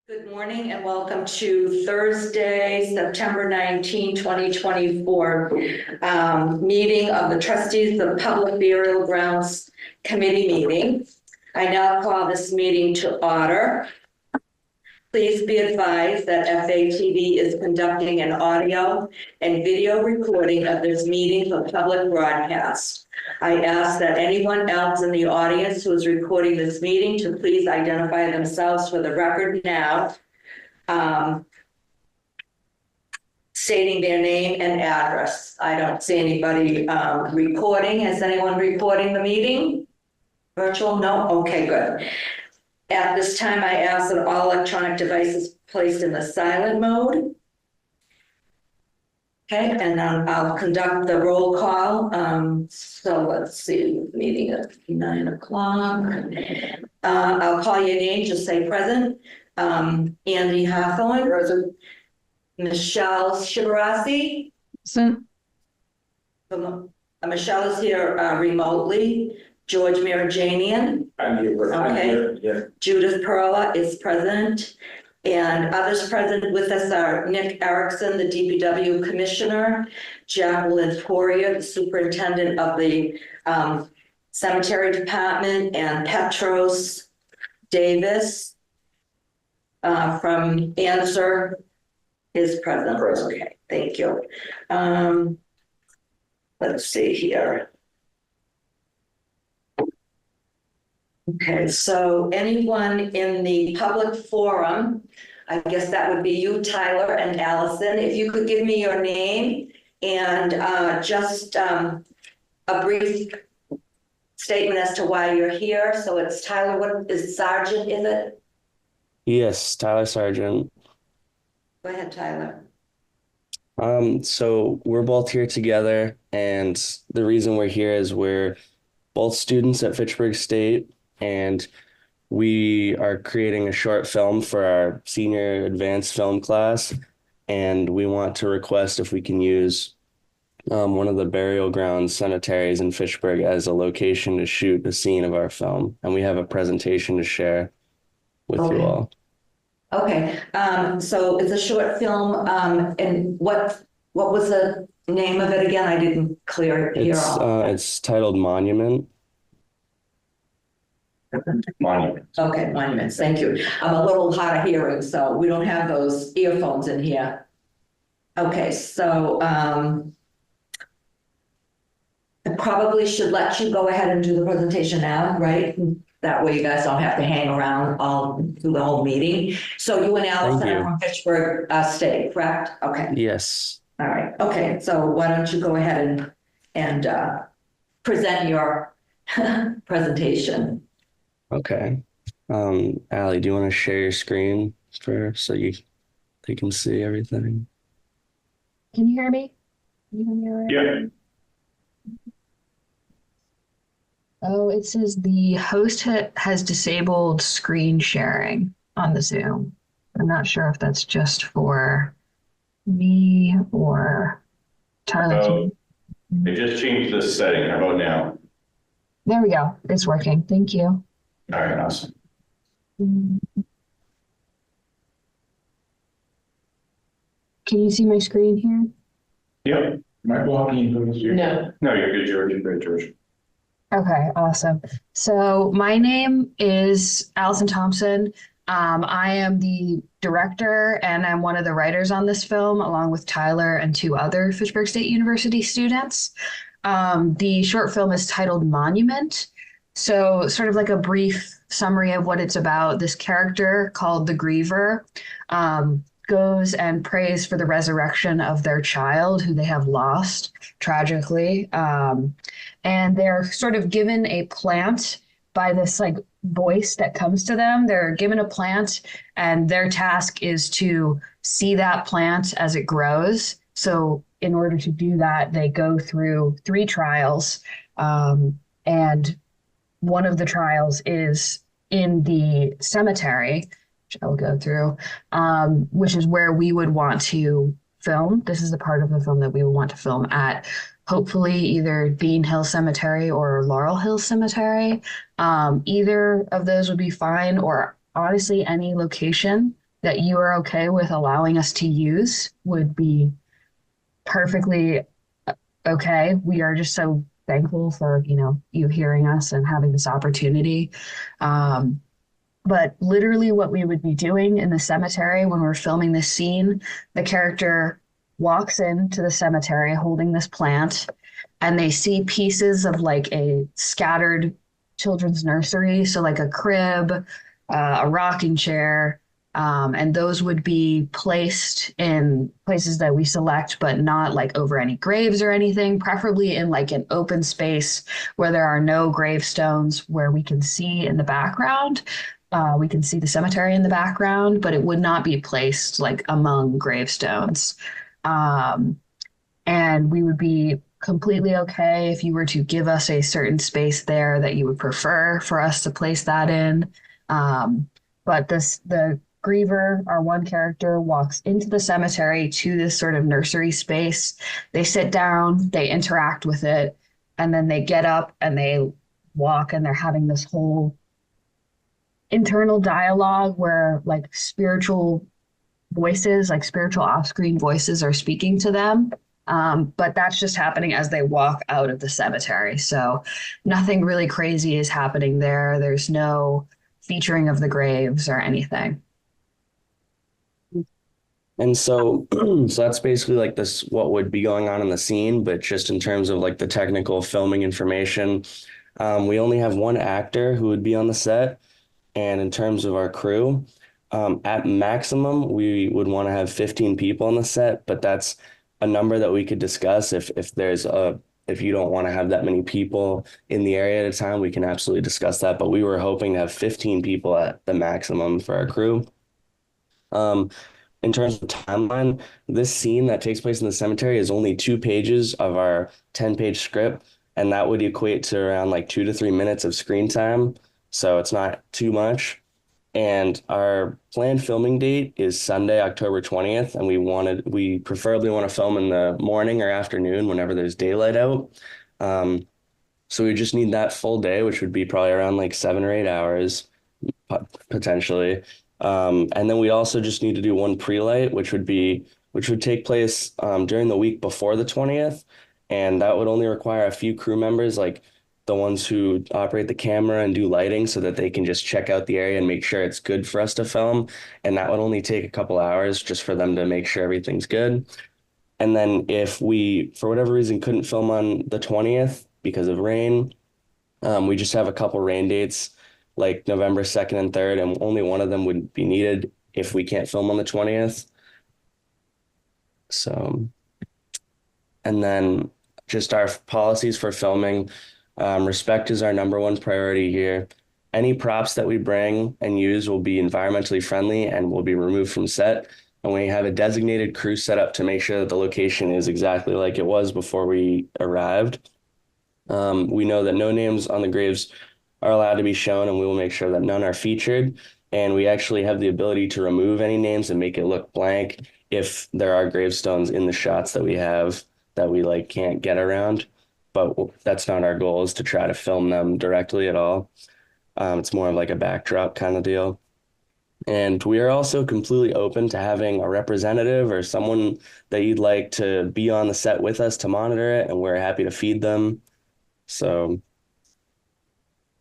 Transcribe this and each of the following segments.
Good morning and welcome to Thursday, September 19, 2024, meeting of the Trustees of Public Burial Grounds Committee meeting. I now call this meeting to order. Please be advised that FATV is conducting an audio and video recording of this meeting for public broadcast. I ask that anyone else in the audience who is recording this meeting to please identify themselves for the record now, stating their name and address. I don't see anybody recording. Is anyone recording the meeting? Virtual? No? Okay, good. At this time, I ask that all electronic devices placed in the silent mode. Okay, and I'll conduct the roll call. So let's see, meeting at 9 o'clock. I'll call your name, just say present. Andy Hawthorne. Present. Michelle Shibarasi. Present. Michelle is here remotely. George Marajanian. I'm here. Okay. Yeah. Judith Perla is present. And others present with us are Nick Erickson, the DPW Commissioner, Jacqueline Poirier, the Superintendent of the Cemetery Department, and Petros Davis from Answer is present. Okay, thank you. Let's see here. Okay, so anyone in the public forum, I guess that would be you, Tyler and Allison. If you could give me your name and just a brief statement as to why you're here. So it's Tyler, what is Sargent, is it? Yes, Tyler Sargent. Go ahead, Tyler. So we're both here together, and the reason we're here is we're both students at Fitchburg State, and we are creating a short film for our senior advanced film class, and we want to request if we can use one of the burial ground cemeteries in Fitchburg as a location to shoot a scene of our film, and we have a presentation to share with you all. Okay, so it's a short film, and what was the name of it again? I didn't hear all. It's titled Monument. Monuments. Okay, monuments, thank you. I'm a little hard of hearing, so we don't have those earphones in here. Okay, so I probably should let you go ahead and do the presentation now, right? That way you guys don't have to hang around all through the whole meeting. So you and Allison are from Fitchburg State, correct? Okay. Yes. All right. Okay. So why don't you go ahead and present your presentation? Okay. Allie, do you want to share your screen so they can see everything? Can you hear me? Can you hear me all right? Yeah. Oh, it says the host has disabled screen sharing on the Zoom. I'm not sure if that's just for me or Tyler. They just changed this setting. How about now? There we go. It's working. Thank you. All right, awesome. Can you see my screen here? Yep. Am I blocking you? No. No, you're good, George. You're good, George. Okay, awesome. So my name is Allison Thompson. I am the director and I'm one of the writers on this film, along with Tyler and two other Fitchburg State University students. The short film is titled Monument. So sort of like a brief summary of what it's about. This character called the Griever goes and prays for the resurrection of their child who they have lost tragically. And they're sort of given a plant by this like voice that comes to them. They're given a plant and their task is to see that plant as it grows. So in order to do that, they go through 3 trials. And one of the trials is in the cemetery, which I will go through, which is where we would want to film. This is the part of the film that we would want to film at. Hopefully either Bean Hill Cemetery or Laurel Hill Cemetery. Either of those would be fine, or honestly any location that you are okay with allowing us to use would be perfectly okay. We are just so thankful for, you hearing us and having this opportunity. But literally what we would be doing in the cemetery when we're filming this scene, the character walks into the cemetery holding this plant, and they see pieces of like a scattered children's nursery. So like a crib, a rocking chair, and those would be placed in places that we select, but not like over any graves or anything, preferably in like an open space where there are no gravestones, where we can see in the background. We can see the cemetery in the background, but it would not be placed like among gravestones. Um, and we would be completely okay if you were to give us a certain space there that you would prefer for us to place that in. But the griever, our one character, walks into the cemetery to this sort of nursery space. They sit down, they interact with it, and then they get up and they walk, and they're having this whole internal dialogue where like spiritual voices, like spiritual off-screen voices, are speaking to them. But that's just happening as they walk out of the cemetery. So nothing really crazy is happening there. There's no featuring of the graves or anything. And so, so that's basically like this, what would be going on in the scene, but just in terms of like the technical filming information, we only have one actor who would be on the set. And in terms of our crew, at maximum, we would want to have 15 people on the set, but that's a number that we could discuss if you don't want to have that many people in the area at a time, we can absolutely discuss that. But we were hoping to have 15 people at the maximum for our crew. In terms of timeline, this scene that takes place in the cemetery is only 2 pages of our 10-page script, and that would equate to around like 2 to 3 minutes of screen time. So it's not too much. And our planned filming date is Sunday, October 20th, and we preferably want to film in the morning or afternoon whenever there's daylight out. So we just need that full day, which would be probably around like 7 or 8 hours, potentially. And then we also just need to do one pre-light, which would take place during the week before the 20th, and that would only require a few crew members, like the ones who operate the camera and do lighting, so that they can just check out the area and make sure it's good for us to film. And that would only take a couple hours just for them to make sure everything's good. And then if we, for whatever reason, couldn't film on the 20th because of rain, we just have a couple rain dates like November 2nd and 3rd, and only one of them would be needed if we can't film on the 20th. So, and then just our policies for filming. Respect is our number one priority here. Any props that we bring and use will be environmentally friendly and will be removed from set. And we have a designated crew set up to make sure that the location is exactly like it was before we arrived. We know that no names on the graves are allowed to be shown, and we will make sure that none are featured. And we actually have the ability to remove any names and make it look blank if there are gravestones in the shots that we have that we like can't get around. But that's not our goal, is to try to film them directly at all. It's more of like a backdrop kind of deal. And we are also completely open to having a representative or someone that you'd like to be on the set with us to monitor it, and we're happy to feed them. So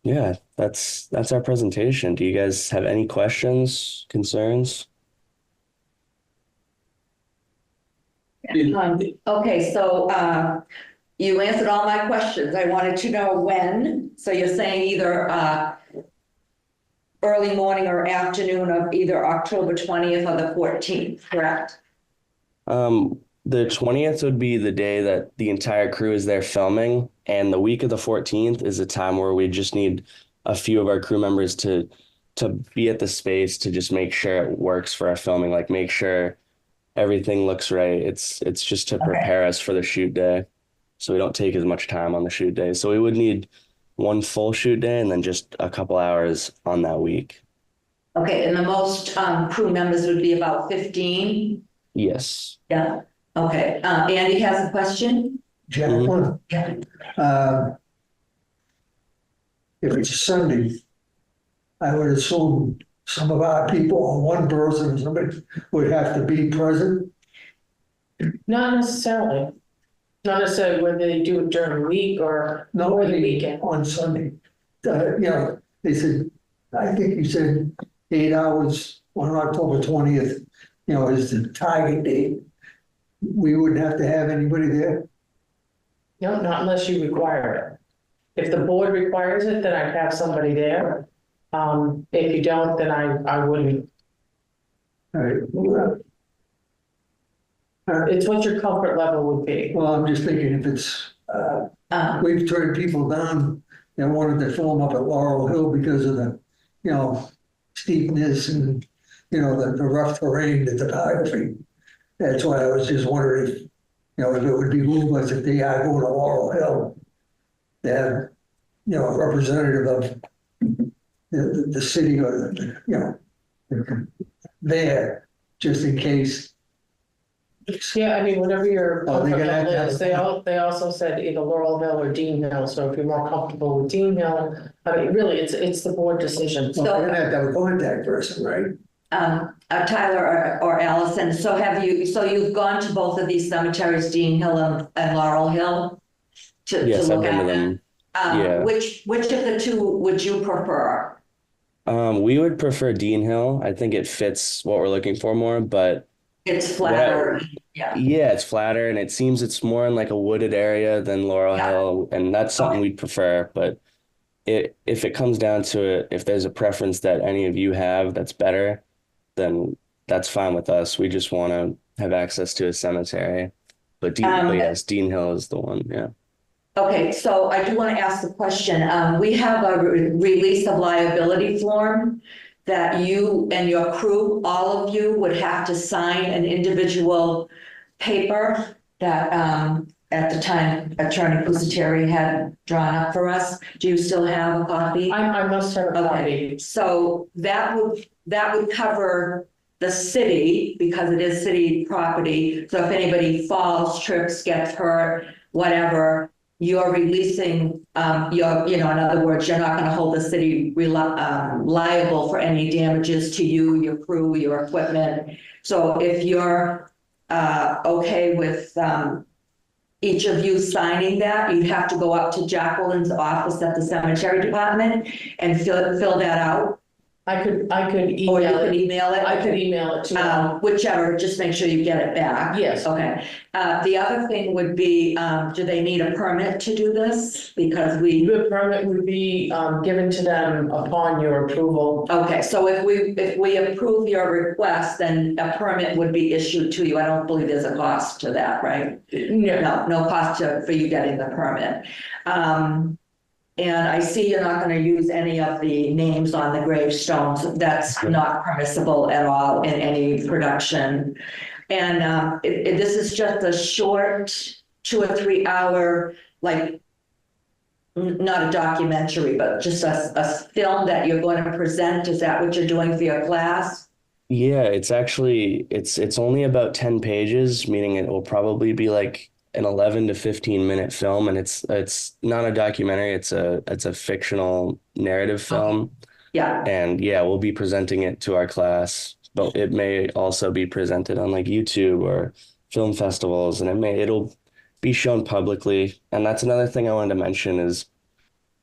yeah, that's our presentation. Do you guys have any questions, concerns? Okay, so you answered all my questions. I wanted to know when. So you're saying either early morning or afternoon of either October 20th or the 14th, correct? The 20th would be the day that the entire crew is there filming, and the week of the 14th is a time where we just need a few of our crew members to be at the space to just make sure it works for our filming, like make sure everything looks right. It's just to prepare us for the shoot day, so we don't take as much time on the shoot day. So we would need one full shoot day and then just a couple hours on that week. Okay, and the most crew members would be about 15? Yes. Yeah, okay. Andy has a question? Jacqueline, if it's Sunday, I would assume some of our people, or one person, or somebody would have to be present? Not necessarily. Not necessarily whether they do it during the week or No, I the mean, weekend. on Sunday. They said, I think you said 8 hours on October 20th, is the target date. We wouldn't have to have anybody there? No, not unless you require it. If the board requires it, then I'd have somebody there. If you don't, then I wouldn't. All right, well, It's what your comfort level would be. I'm just thinking if it's, we've turned people down that wanted to film up at Laurel Hill because of the, steepness and, the rough terrain, the topography. That's why I was just wondering if, if it would be us if they are going to Laurel Hill, to have, a representative of the city or, there, just in case. Yeah, I mean, whatever your Oh, they're comfort gonna have level to have is, they also said either Laurel Hill or Dean Hill, so if you're more comfortable with Dean Hill, I mean, really, it's the board decision. Well, they're gonna have to have a contact person, right? Tyler or Allison, so you've gone to both of these cemeteries, Dean Hill and Laurel Hill? To Yes, I've look been at to them? them. Yeah. Which of the two would you prefer? We would prefer Dean Hill. I think it fits what we're looking for more, but It's flatter, yeah. yeah, it's flatter and it seems it's more in like a wooded area than Laurel Yeah. Hill, and that's something Okay. we'd prefer. But if it comes down to it, if there's a preference that any of you have that's better, then that's fine with us. We just want to have access to a cemetery. But yes, Dean Hill is the one. Yeah. Okay, so I do want to ask the question. We have a release of liability form that you and your crew, all of you, would have to sign an individual paper that at the time Attorney Pusateri had drawn up for us. Do you still have a copy? I must have a copy. Okay, so that would cover the city because it is city property. So if anybody falls, trips, gets hurt, whatever, you're releasing, in other words, you're not going to hold the city liable for any damages to you, your crew, your equipment. So if you're okay with each of you signing that, you'd have to go up to Jacqueline's office at the cemetery department and fill that out. I could Or you email could it. email it. I could email it to you. Whichever, just make sure you get it back. Yes. Okay. The other thing would be, do they need a permit to do this? Because The permit would be given to them upon your approval. okay, so if we approve your request, then a permit would be issued to you. I don't believe there's a cost to that, right? No. No cost for you getting the permit. And I see you're not going to use any of the names on the gravestones. That's not permissible at all in any production. And this is just a short 2 or 3 hour, like, not a documentary, but just a film that you're going to present. Is that what you're doing for your class? Yeah, it's actually it's only about 10 pages, meaning it will probably be like an 11 to 15 minute film, and it's not a documentary, it's a fictional narrative film. Yeah. And yeah, we'll be presenting it to our class, but it may also be presented on like YouTube or film festivals, and it'll be shown publicly. And that's another thing I wanted to mention is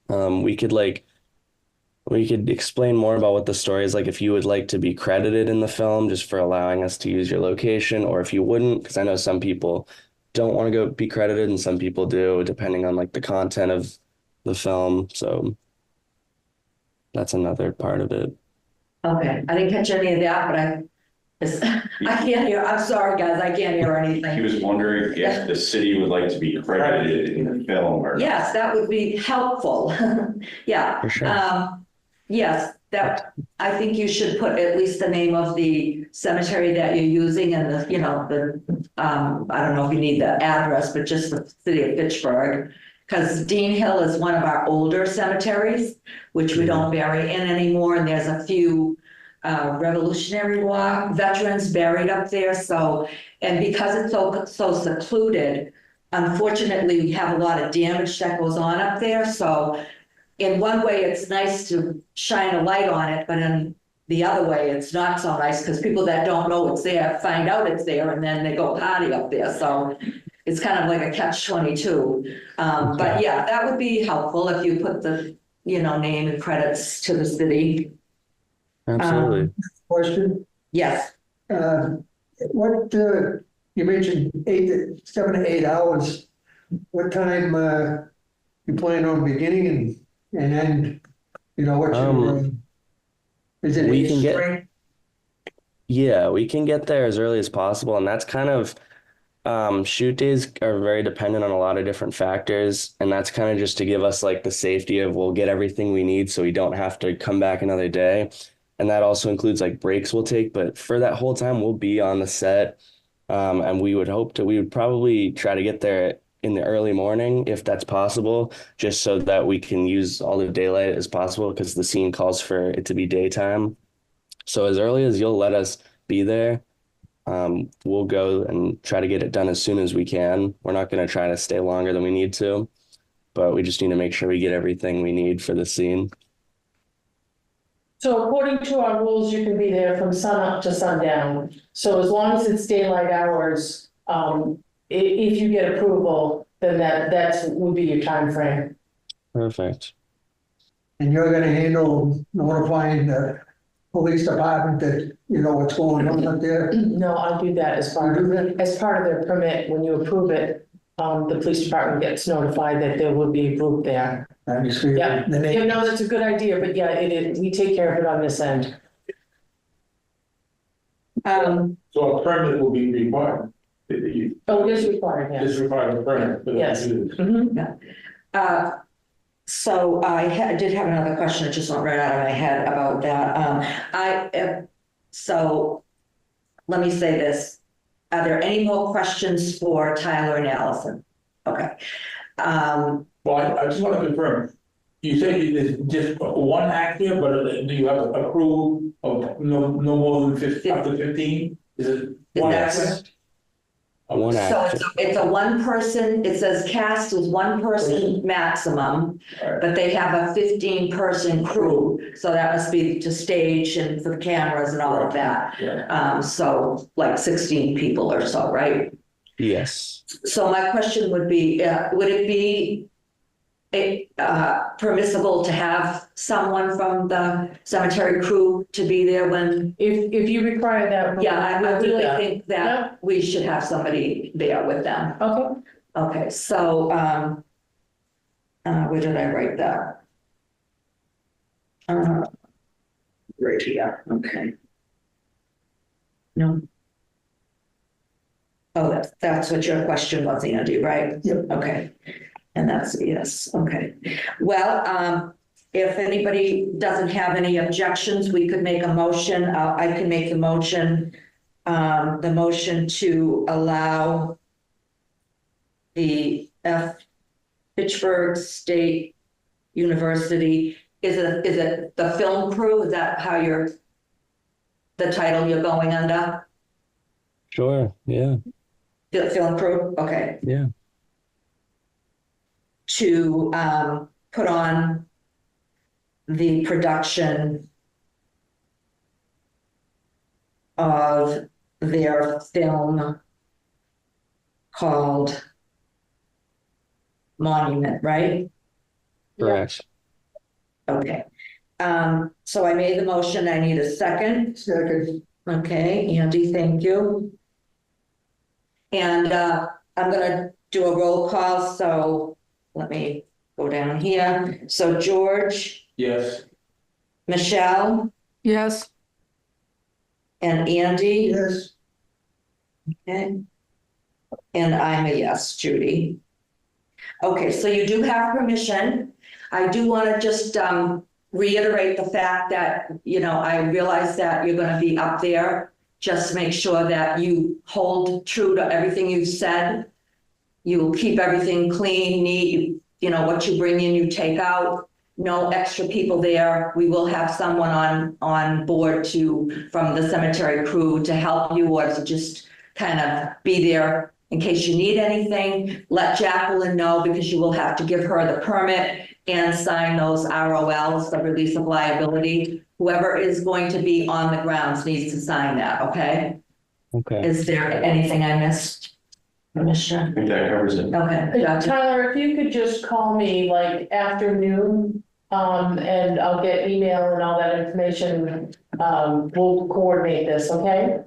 we could explain more about what the story is like if you would like to be credited in the film just for allowing us to use your location, or if you wouldn't, because I know some people don't want to go be credited and some people do, depending on like the content of the film. So that's another part of it. Okay, I didn't catch any of that, but I can't hear. I'm sorry, guys, I can't hear He anything. was wondering if the city would like to be credited in the film or. Yes, that would be helpful. Yeah. For sure. Yes, I think you should put at least the name of the cemetery that you're using and I don't know if you need the address, but just the city of Fitchburg. Because Dean Hill is one of our older cemeteries, which we don't bury in anymore. And there's a few Revolutionary War veterans buried up there. So, and because it's so secluded, unfortunately, we have a lot of damage that goes on up there. So in one way, it's nice to shine a light on it, but in the other way, it's not so nice because people that don't know it's there find out it's there and then they go party up there. So it's kind of like a catch-22. But yeah, that would be helpful if you put the, name and credits to the city. Absolutely. Question, Yes. what, you mentioned 7 to 8 hours. What time, you plan on beginning and end? What's your, is it we a can get- straight? Yeah, we can get there as early as possible, and that's kind of shoot days are very dependent on a lot of different factors, and that's kind of just to give us like the safety of we'll get everything we need so we don't have to come back another day. And that also includes like breaks we'll take, but for that whole time we'll be on the set. And we would probably try to get there in the early morning if that's possible, just so that we can use all the daylight as possible because the scene calls for it to be daytime. So as early as you'll let us be there, we'll go and try to get it done as soon as we can. We're not going to try to stay longer than we need to, but we just need to make sure we get everything we need for the scene. So according to our rules, you can be there from sun up to sundown. So as long as it's daylight hours, if you get approval, then that would be your time frame. Perfect. And you're gonna handle notifying the police department that you know what's going on up there? No, I'll do that as part You do of, that? as part of their permit. When you approve it, the police department gets notified that there will be a group there. I just figured Yeah, the name. no, that's a good idea, but yeah, we take care of it on this end. So a permit will be required. Oh, it is required, It's yes. required a permit for Yes. that to do this. Mhm. So I did have another question, it just went right out of my head about that. So let me say this. Are there any more questions for Tyler and Allison? Okay. Well, I just want to confirm, you said it's just one actor, but do you have a crew of no more than 15, up to 15? Is it Is one that actor? correct? One So actor. it's a one person, it says cast is one person maximum, Alright. but they have a 15-person crew. So that must be to stage and for the cameras and all of that. Yeah. So like 16 people or so, right? Yes. So my question would be, would it be permissible to have someone from the cemetery crew to be there when? If you require that. Yeah, I we'll do really that. think that we should have somebody there with them. Okay. Okay, so, where did I write that? Right here, okay. No. Oh, that's what your question was, Andy, right? Yep. Okay, and that's a yes, okay. Well, if anybody doesn't have any objections, we could make a motion, I can make the motion to allow the Fitchburg State University, is it the film crew? Is that how the title you're going under? Sure. Yeah. The film crew, okay. Yeah. To put on the production of their film called Monument, right? Correct. Okay. So I made the motion. I need a second. Second, Okay, Andy, thank you. And I'm gonna do a roll call, so let me go down here. So George, Yes. Michelle, Yes, and Andy. yes, Okay. And I'm a yes, Judy. Okay, so you do have permission. I do want to just reiterate the fact that, I realize that you're going to be up there. Just make sure that you hold true to everything you've said. You keep everything clean, neat, what you bring in, you take out. No extra people there. We will have someone on board from the cemetery crew to help you or to just kind of be there in case you need anything. Let Jacqueline know because you will have to give her the permit and sign those ROLs, the release of liability whoever is going to be on the grounds needs to sign that, okay? Okay. Is there anything I missed, Commissioner? I think that covers it. Okay, gotcha. Tyler, if you could just call me like afternoon, and I'll get email and all that information. We'll coordinate this, okay?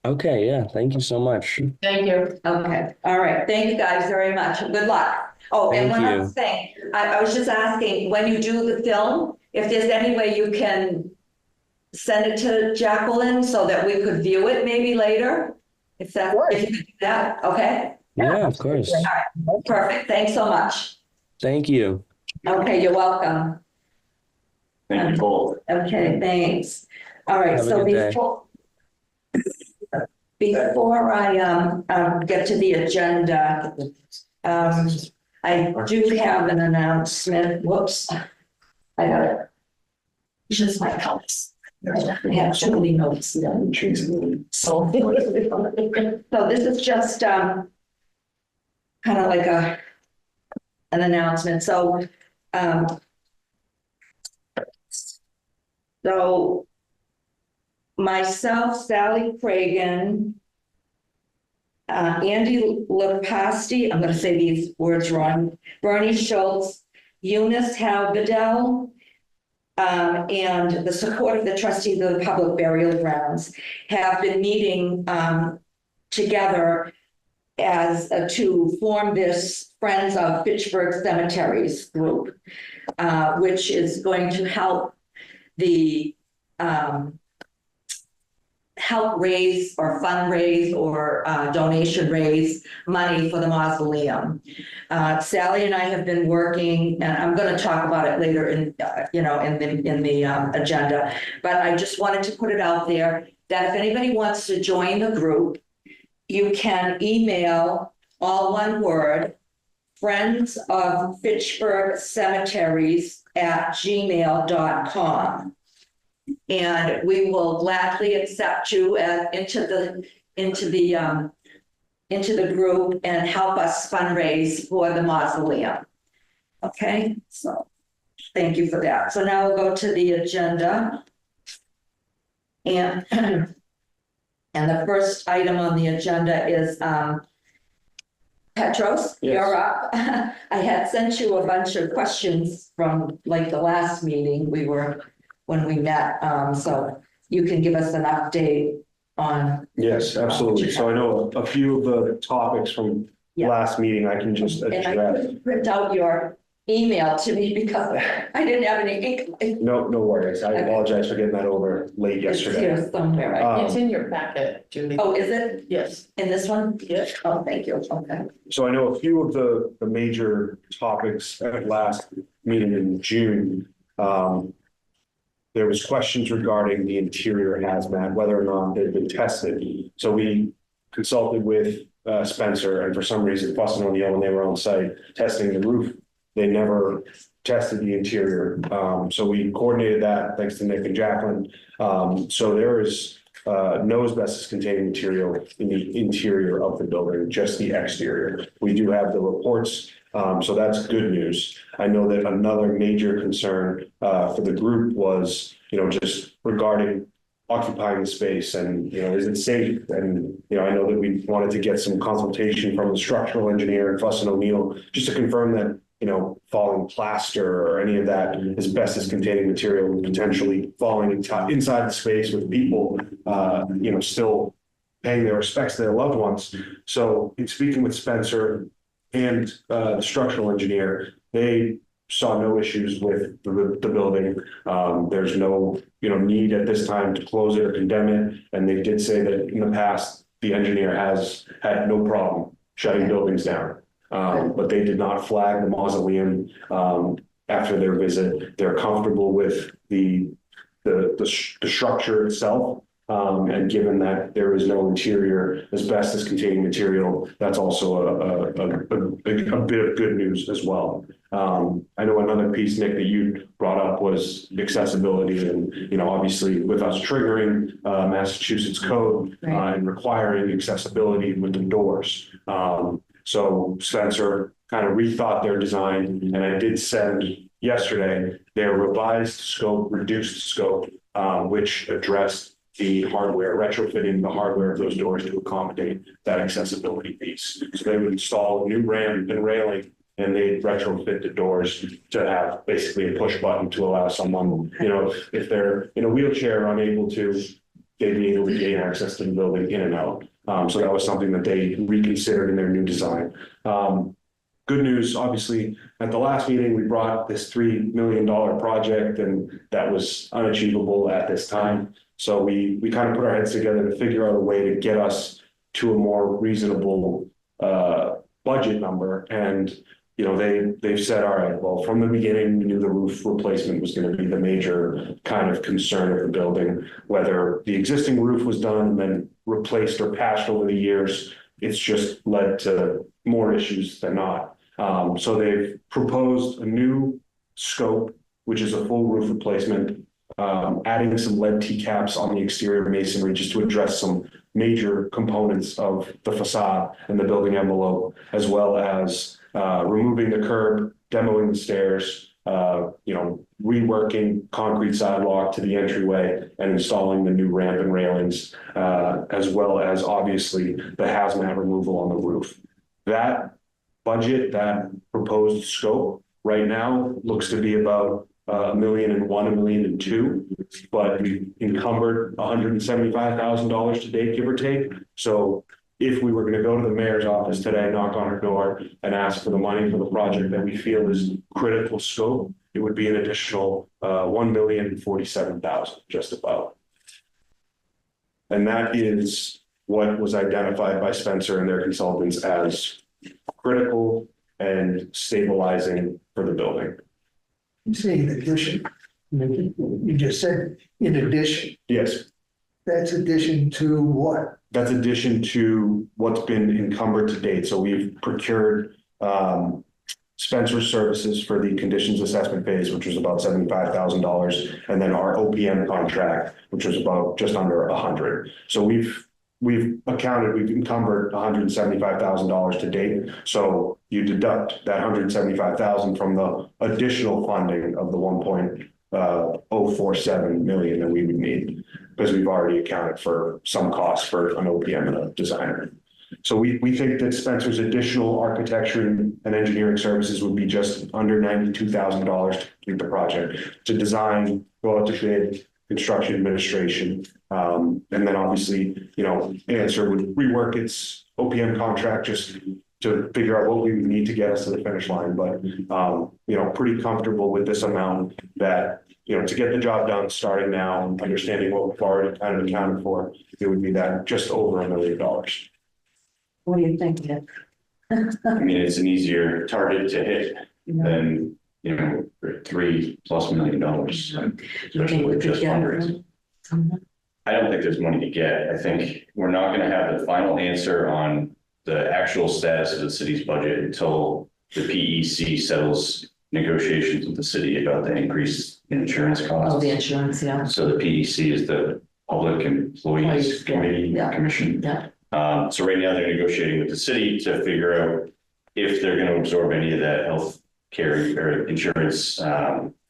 Okay, yeah, thank you so much. Thank you. Okay, all right, thank you guys very much, good luck. Oh, and Thank one other you. thing, I was just asking, when you do the film, if there's any way you can send it to Jacqueline so that we could view it maybe later? If that, if you could do that, okay? Yeah, of course. Perfect, thanks so much. Thank you. Okay, you're welcome. Thank you both. Okay, thanks. All right, Have a so good day. before I get to the agenda, I do have an announcement. Whoops. I got it. Just my notes. I have too many notes. So this is just kind of like an announcement. So myself, Sally Cragen, Andy Lepasti, I'm going to say these words wrong, Bernie Schultz, Eunice Halbedell, and the support of the trustees of the public burial grounds have been meeting together as to form this Friends of Fitchburg Cemeteries group, which is going to help the help raise or fundraise or donation raise money for the mausoleum. Sally and I have been working, and I'm going to talk about it later in in the agenda, but I just wanted to put it out there that if anybody wants to join the group, you can email all one word, Friends of Fitchburg Cemeteries @gmail.com. And we will gladly accept you into the group and help us fundraise for the mausoleum. Okay, so thank you for that. So now we'll go to the agenda. And the first item on the agenda is Petros, Yes. you're up. I had sent you a bunch of questions from like the last meeting when we met, so you can give us an update on. Yes, absolutely. So I know a few of the topics from Yeah. last meeting I can just And I address. couldn't print out your email to me because I didn't have any ink. No worries. I apologize for getting that over late It's yesterday. here somewhere. It's in your packet, Judy. Oh, is it Yes. in this one? Yes. Oh, thank you. Okay. So I know a few of the major topics at last meeting in June. There was questions regarding the interior hazmat, whether or not they've been tested. So we consulted with Spencer, and for some reason, Boston O'Neill, when they were on site testing the roof, they never tested the interior. So we coordinated that thanks to Nick and Jacqueline. So there is no asbestos containing material in the interior of the building, just the exterior. We do have the reports. So that's good news. I know that another major concern for the group was, just regarding occupying the space and, is it safe? And, I know that we wanted to get some consultation from the structural engineer and Fuss and O'Neill just to confirm that, falling plaster or any of that asbestos containing material potentially falling inside the space with people, still paying their respects to their loved ones. So in speaking with Spencer and the structural engineer, they saw no issues with the building. There's no, need at this time to close it or condemn it. And they did say that in the past, the engineer has had no problem shutting buildings down. But they did not flag the mausoleum after their visit. They're comfortable with the structure itself. And given that there is no interior asbestos containing material, that's also a bit of good news as well. I know another piece, Nick, that you brought up was accessibility and, obviously with us triggering Massachusetts code and requiring accessibility with the doors. So Spencer kind of rethought their design, and I did send yesterday their revised scope, reduced scope which addressed the hardware, retrofitting the hardware of those doors to accommodate that accessibility piece. So they would install a new ramp and railing, and they retrofit the doors to have basically a push button to allow someone, if they're in a wheelchair unable to, they'd be able to gain access to the building in and out. So that was something that they reconsidered in their new design. Good news, obviously, at the last meeting, we brought this $3 million project, and that was unachievable at this time. So we kind of put our heads together to figure out a way to get us to a more reasonable budget number. And they've said, all right, well, from the beginning, we knew the roof replacement was going to be the major kind of concern of the building. Whether the existing roof was done and then replaced or patched over the years, it's just led to more issues than not. So they've proposed a new scope, which is a full roof replacement, adding some lead T-caps on the exterior masonry just to address some major components of the facade and the building envelope, as well as removing the curb, demoing the stairs, reworking concrete sidewalk to the entryway and installing the new ramp and railings, as well as obviously the hazmat removal on the roof. That budget, that proposed scope right now looks to be about $1.1 million, $1.2 million, but we encumbered $175,000 to date, give or take. So if we were going to go to the mayor's office today, knock on her door and ask for the money for the project that we feel is critical scope, it would be an additional $1,047,000, just about. And that is what was identified by Spencer and their consultants as critical and stabilizing for the building. You say in addition, you just said in addition. Yes. That's addition to what? That's addition to what's been encumbered to date. So we've procured Spencer's services for the conditions assessment phase, which was about $75,000, and then our OPM contract, which was about just under $100,000. So we've encumbered $175,000 to date. So you deduct that $175,000 from the additional funding of the $1.047 million that we would need, because we've already accounted for some costs for an OPM and a designer. So we think that Spencer's additional architecture and engineering services would be just under $92,000 to complete the project, to design, go out to bid, construction administration, and then obviously, Answer would rework its OPM contract just to figure out what we would need to get us to the finish line. But, pretty comfortable with this amount that, to get the job done starting now, understanding what we've already kind of accounted for, it would be that just over $1 million. What do you think, Nick? I mean, it's an easier target to hit than, $3+ million, especially with just fundraising. I don't think there's money to get. I think we're not going to have the final answer on the actual status of the city's budget until the PEC settles negotiations with the city about the increase in insurance costs. Oh, the insurance, yeah. So the PEC is the Public Employees Committee Commission. Yeah. So right now they're negotiating with the city to figure out if they're going to absorb any of that health care or insurance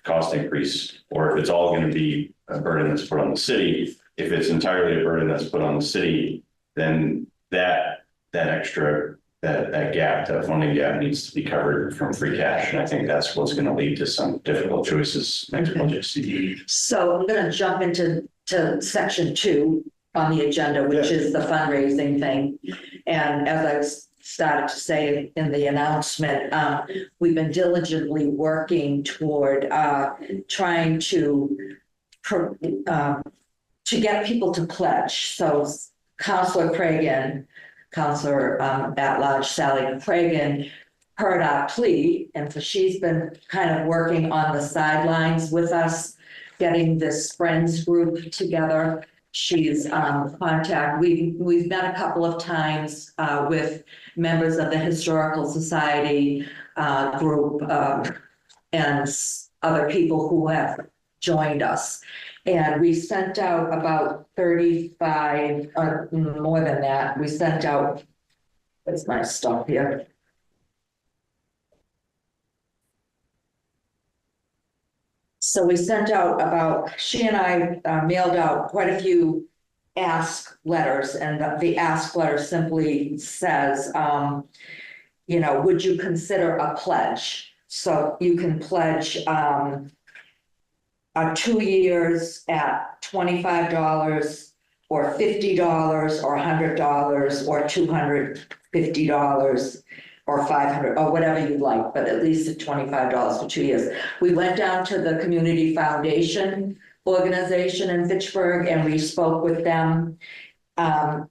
cost increase, or if it's all going to be a burden that's put on the city. If it's entirely a burden that's put on the city, then that extra gap, that funding gap, needs to be covered from free cash. And I think that's what's going to lead to some difficult choices next budget. So I'm going to jump into section 2 on the agenda, which is the fundraising thing. And as I started to say in the announcement, we've been diligently working toward trying to get people to pledge. So Councillor at-large Sally Cragen heard our plea, and so she's been kind of working on the sidelines with us, getting this friends group together. She's we've met a couple of times with members of the Historical Society group and other people who have joined us. And we sent out about 35, more than that. We sent out, what's my stuff here? So we sent out she and I mailed out quite a few ask letters, and the ask letter simply says, would you consider a pledge? So you can pledge 2 years at $25 or $50 or $100 or $250 or $500 or whatever you'd like, but at least at $25 for 2 years. We went down to the Community Foundation organization in Fitchburg and we spoke with them. And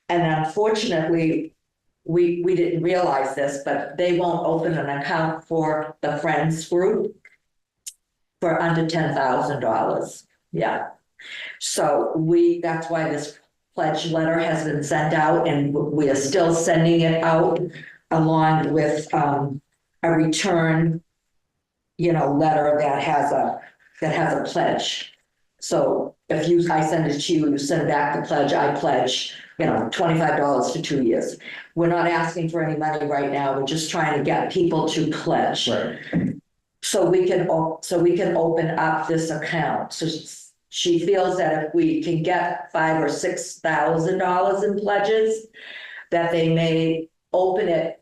unfortunately, we didn't realize this, but they won't open an account for the Friends group for under $10,000. Yeah. So that's why this pledge letter has been sent out, and we are still sending it out along with a return, letter that has a pledge. So if I send it to you, you send back the pledge, I pledge, $25 for 2 years. We're not asking for any money right now. We're just trying to get people to pledge. Right. So we can open up this account. So she feels that if we can get $5,000 or $6,000 in pledges, that they may open it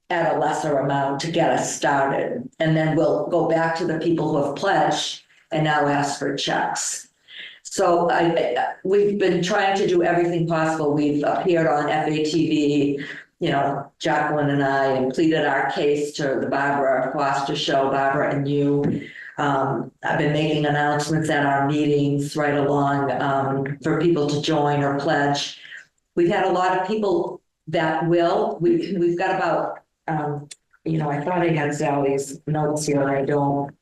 at a lesser amount to get us started. And then we'll go back to the people who have pledged and now ask for checks. So we've been trying to do everything possible. We've appeared on FATV, Jacqueline and I, and pleaded our case to the Barbara Foster Show, Barbara and you. I've been making announcements at our meetings right along for people to join or pledge. We've had a lot of people that will. We've got about, I thought I had Sally's notes here and I don't.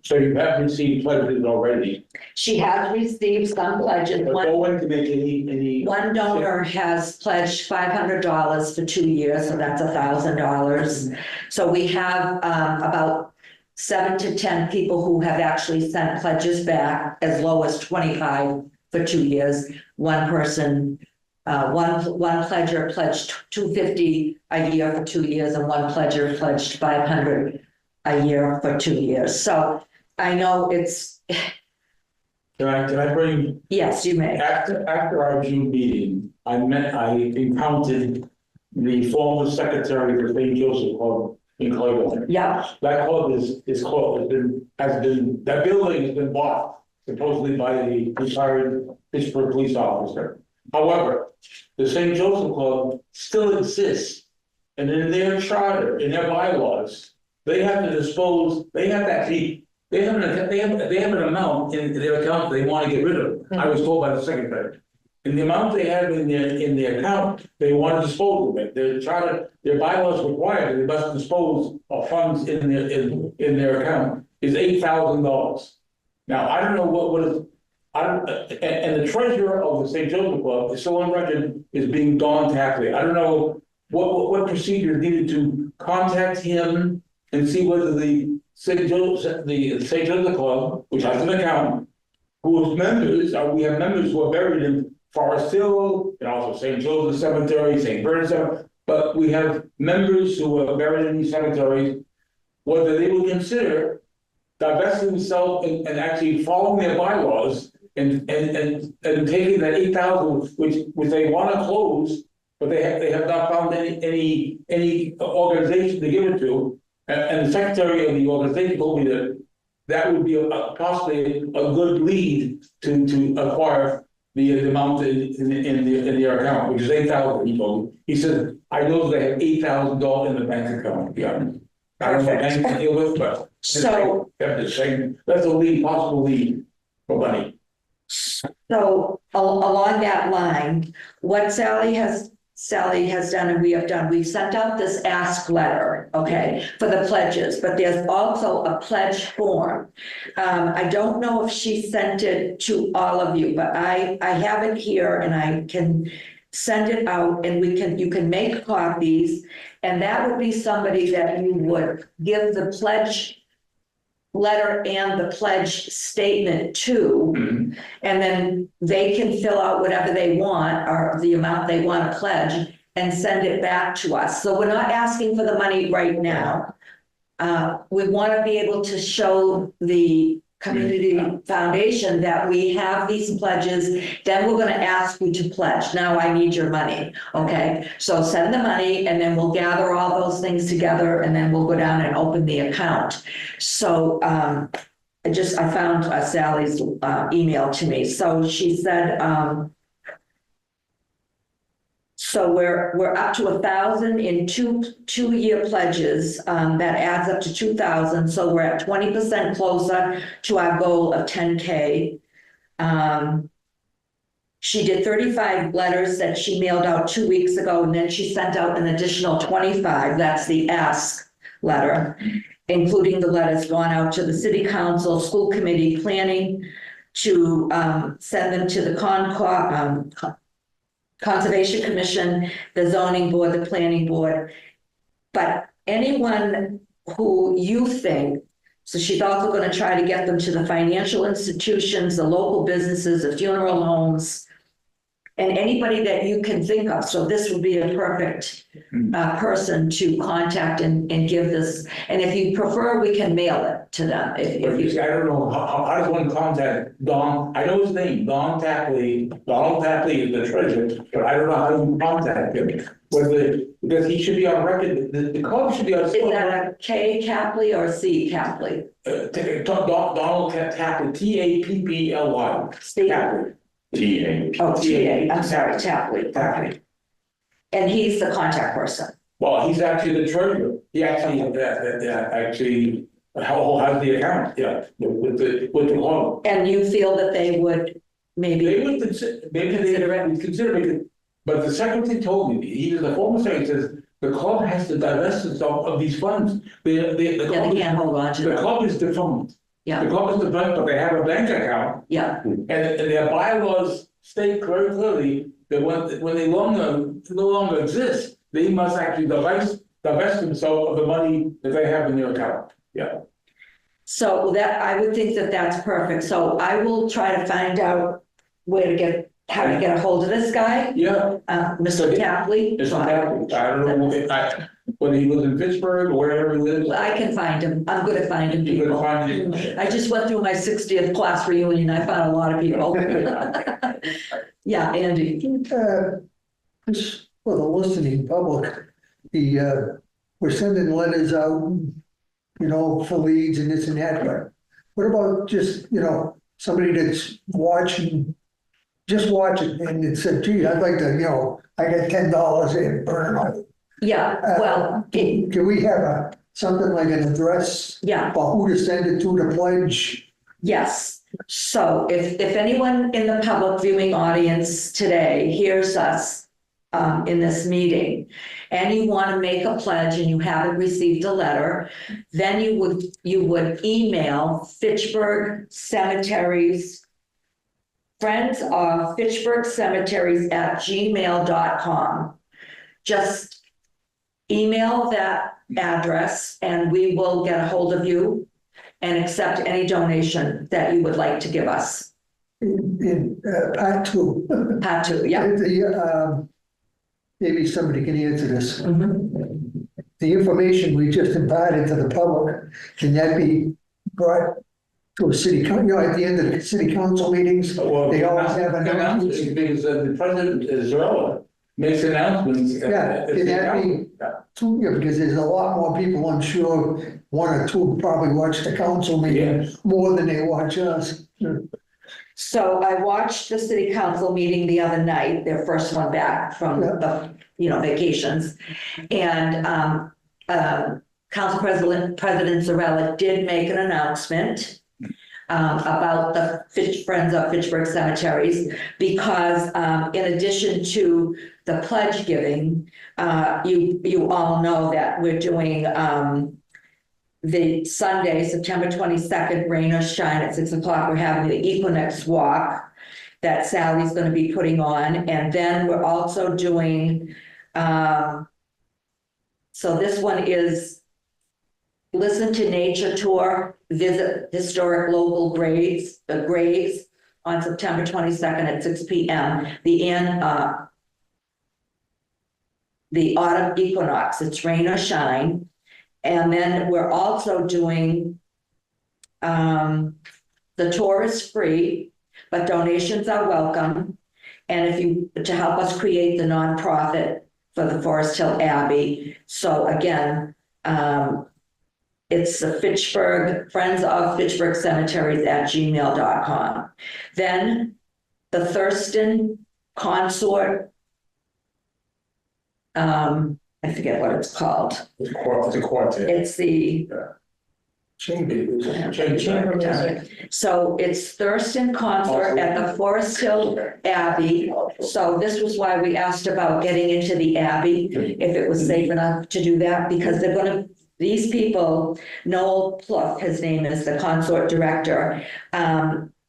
So you have received pledges already? She has received some pledges. But no one can make any. One donor has pledged $500 for 2 years, so that's $1,000. So we have about 7 to 10 people who have actually sent pledges back as low as 25 for 2 years. One person, one pledger pledged $250 a year for 2 years, and one pledger pledged $500 a year for 2 years. So I know it's. Can I bring? Yes, you may. After our June meeting, I encountered the former secretary of the St. Joseph Club in Cleveland. Yeah. That club is closed, that building has been bought supposedly by the retired Pittsburgh police officer. However, the St. Joseph Club still exists, and in their charter, in their bylaws, they have to dispose, they have an amount in their account they want to get rid of. I was told by the secretary. And the amount they have in their account, they want to dispose of it. Their charter, their bylaws require they must dispose of funds in their account is $8,000. Now, I don't know what is, and the treasurer of the St. Joseph Club is still on record is being Don Tackley. I don't know what procedure needed to contact him and see whether the St. Joseph Club, which has an account, whose members we have members who are buried in Forest Hill and also St. Joseph Cemetery, St. Bernard Cemetery, but we have members who are buried in these cemeteries, whether they will consider divesting themselves and actually following their bylaws and taking that 8,000, which they want to close, but they have not found any organization to give it to. And the secretary of the organization told me that would be possibly a good lead to acquire the amount in their account, which is $8,000. He told me. He said, "I know they have $8,000 in the bank account." Yeah, I don't know what bank to deal with, but So that's a lead, possible lead for money. So along that line, what Sally has done and we have done, we've sent out this ask letter, okay, for the pledges, but there's also a pledge form. I don't know if she sent it to all of you, but I have it here and I can send it out and you can make copies, and that would be somebody that you would give the pledge letter and the pledge statement to, and then they can fill out whatever they want or the amount they want to pledge and send it back to us. So we're not asking for the money right now. we want to be able to show the community foundation that we have these pledges, then we're going to ask you to pledge. Now I need your money, okay? So send the money and then we'll gather all those things together and then we'll go down and open the account. So I found Sally's email to me. So she said, so we're up to 1,000 in two-year pledges. That adds up to 2,000. So we're at 20% closer to our goal of 10K. She did 35 letters that she mailed out 2 weeks ago, and then she sent out an additional 25. That's the ask letter, including the letters gone out to the city council, school committee, planning, to send them to the Conservation Commission, the zoning board, the planning board. But anyone who you think, so she's also going to try to get them to the financial institutions, the local businesses, the funeral homes, and anybody that you can think of. So this would be a perfect person to contact and give this. And if you prefer, we can mail it to them. If you, I don't know, how does one contact Don? I know his name, Don Tapley. Donald Tapley is the treasurer, but I don't know how you contact him. Because he should be on record, the club should be on. Is that a K Capley or C Capley? Donald Tapley, T-A-P-P-L-Y. Tapley. T-A. Oh, T-A, I'm sorry, Tapley. Okay. And he's the contact person. Well, he's actually the treasurer. He actually, actually has the account, yeah, with the club. And you feel that they would maybe. They would consider it, but the secretary told me, he was the former secretary, says, the club has to divest itself of these funds. They can't hold on to the them. club is defunct. Yeah. The club is defunct, but they have a bank account. Yeah. And their bylaws state very clearly that when they no longer exist, they must actually divest themselves of the money that they have in their account. Yeah. So that, I would think that that's perfect. So I will try to find out how to get a hold of this guy. Yeah. Mr. Tapley. Mr. Tapley. I don't know whether he lives in Pittsburgh or wherever he lives. I can find him. I'm good at finding You're people. gonna find him. I just went through my 60th class reunion. I found a lot of people. Yeah, Andy. Just for the listening public, we're sending letters out, for leads and this and that, but what about just, somebody that's just watching and it said, gee, I'd like to, I got $10 in, burn on. Yeah, well, Can we have something like an address? Yeah. About who to send it to pledge? yes. So if anyone in the public viewing audience today hears us in this meeting and you want to make a pledge and you haven't received a letter, then you would email Fitchburg Cemeteries, Friends of Fitchburg Cemeteries @gmail.com. Just email that address and we will get a hold of you and accept any donation that you would like to give us. In part two. Part two, yeah. Maybe somebody can answer this. Mhm. The information we just imparted to the public, can that be brought to a city, at the end of the city council meetings? Well, They always have announcements announcements. because the president is relevant, makes announcements. Yeah, can that be, because there's a lot more people, I'm sure, one or two probably watch the council meeting more than they watch us. So I watched the city council meeting the other night, their first one back from the, vacations. And Council President Zarella did make an announcement about the Friends of Fitchburg Cemeteries, because in addition to the pledge giving, you all know that we're doing the Sunday, September 22nd, rain or shine at 6 o'clock, we're having the Equinox Walk that Sally's going to be putting on. And then we're also doing, so this one is Listen to Nature Tour, visit historic local graves on September 22nd at 6 p.m. The autumn equinox, it's rain or shine. And then we're also doing, the tour is free, but donations are welcome. And if you, to help us create the nonprofit for the Forest Hill Abbey. So again, it's the Fitchburg, Friends of Fitchburg Cemeteries at gmail.com. Then the Thurston Consort, I forget what it's called. The quartet. It's the Chamber music. So it's Thurston Consort at the Forest Hill Abbey. So this was why we asked about getting into the Abbey, if it was safe enough to do that, because they're gonna, these people, Noel Pluff, his name is the consort director,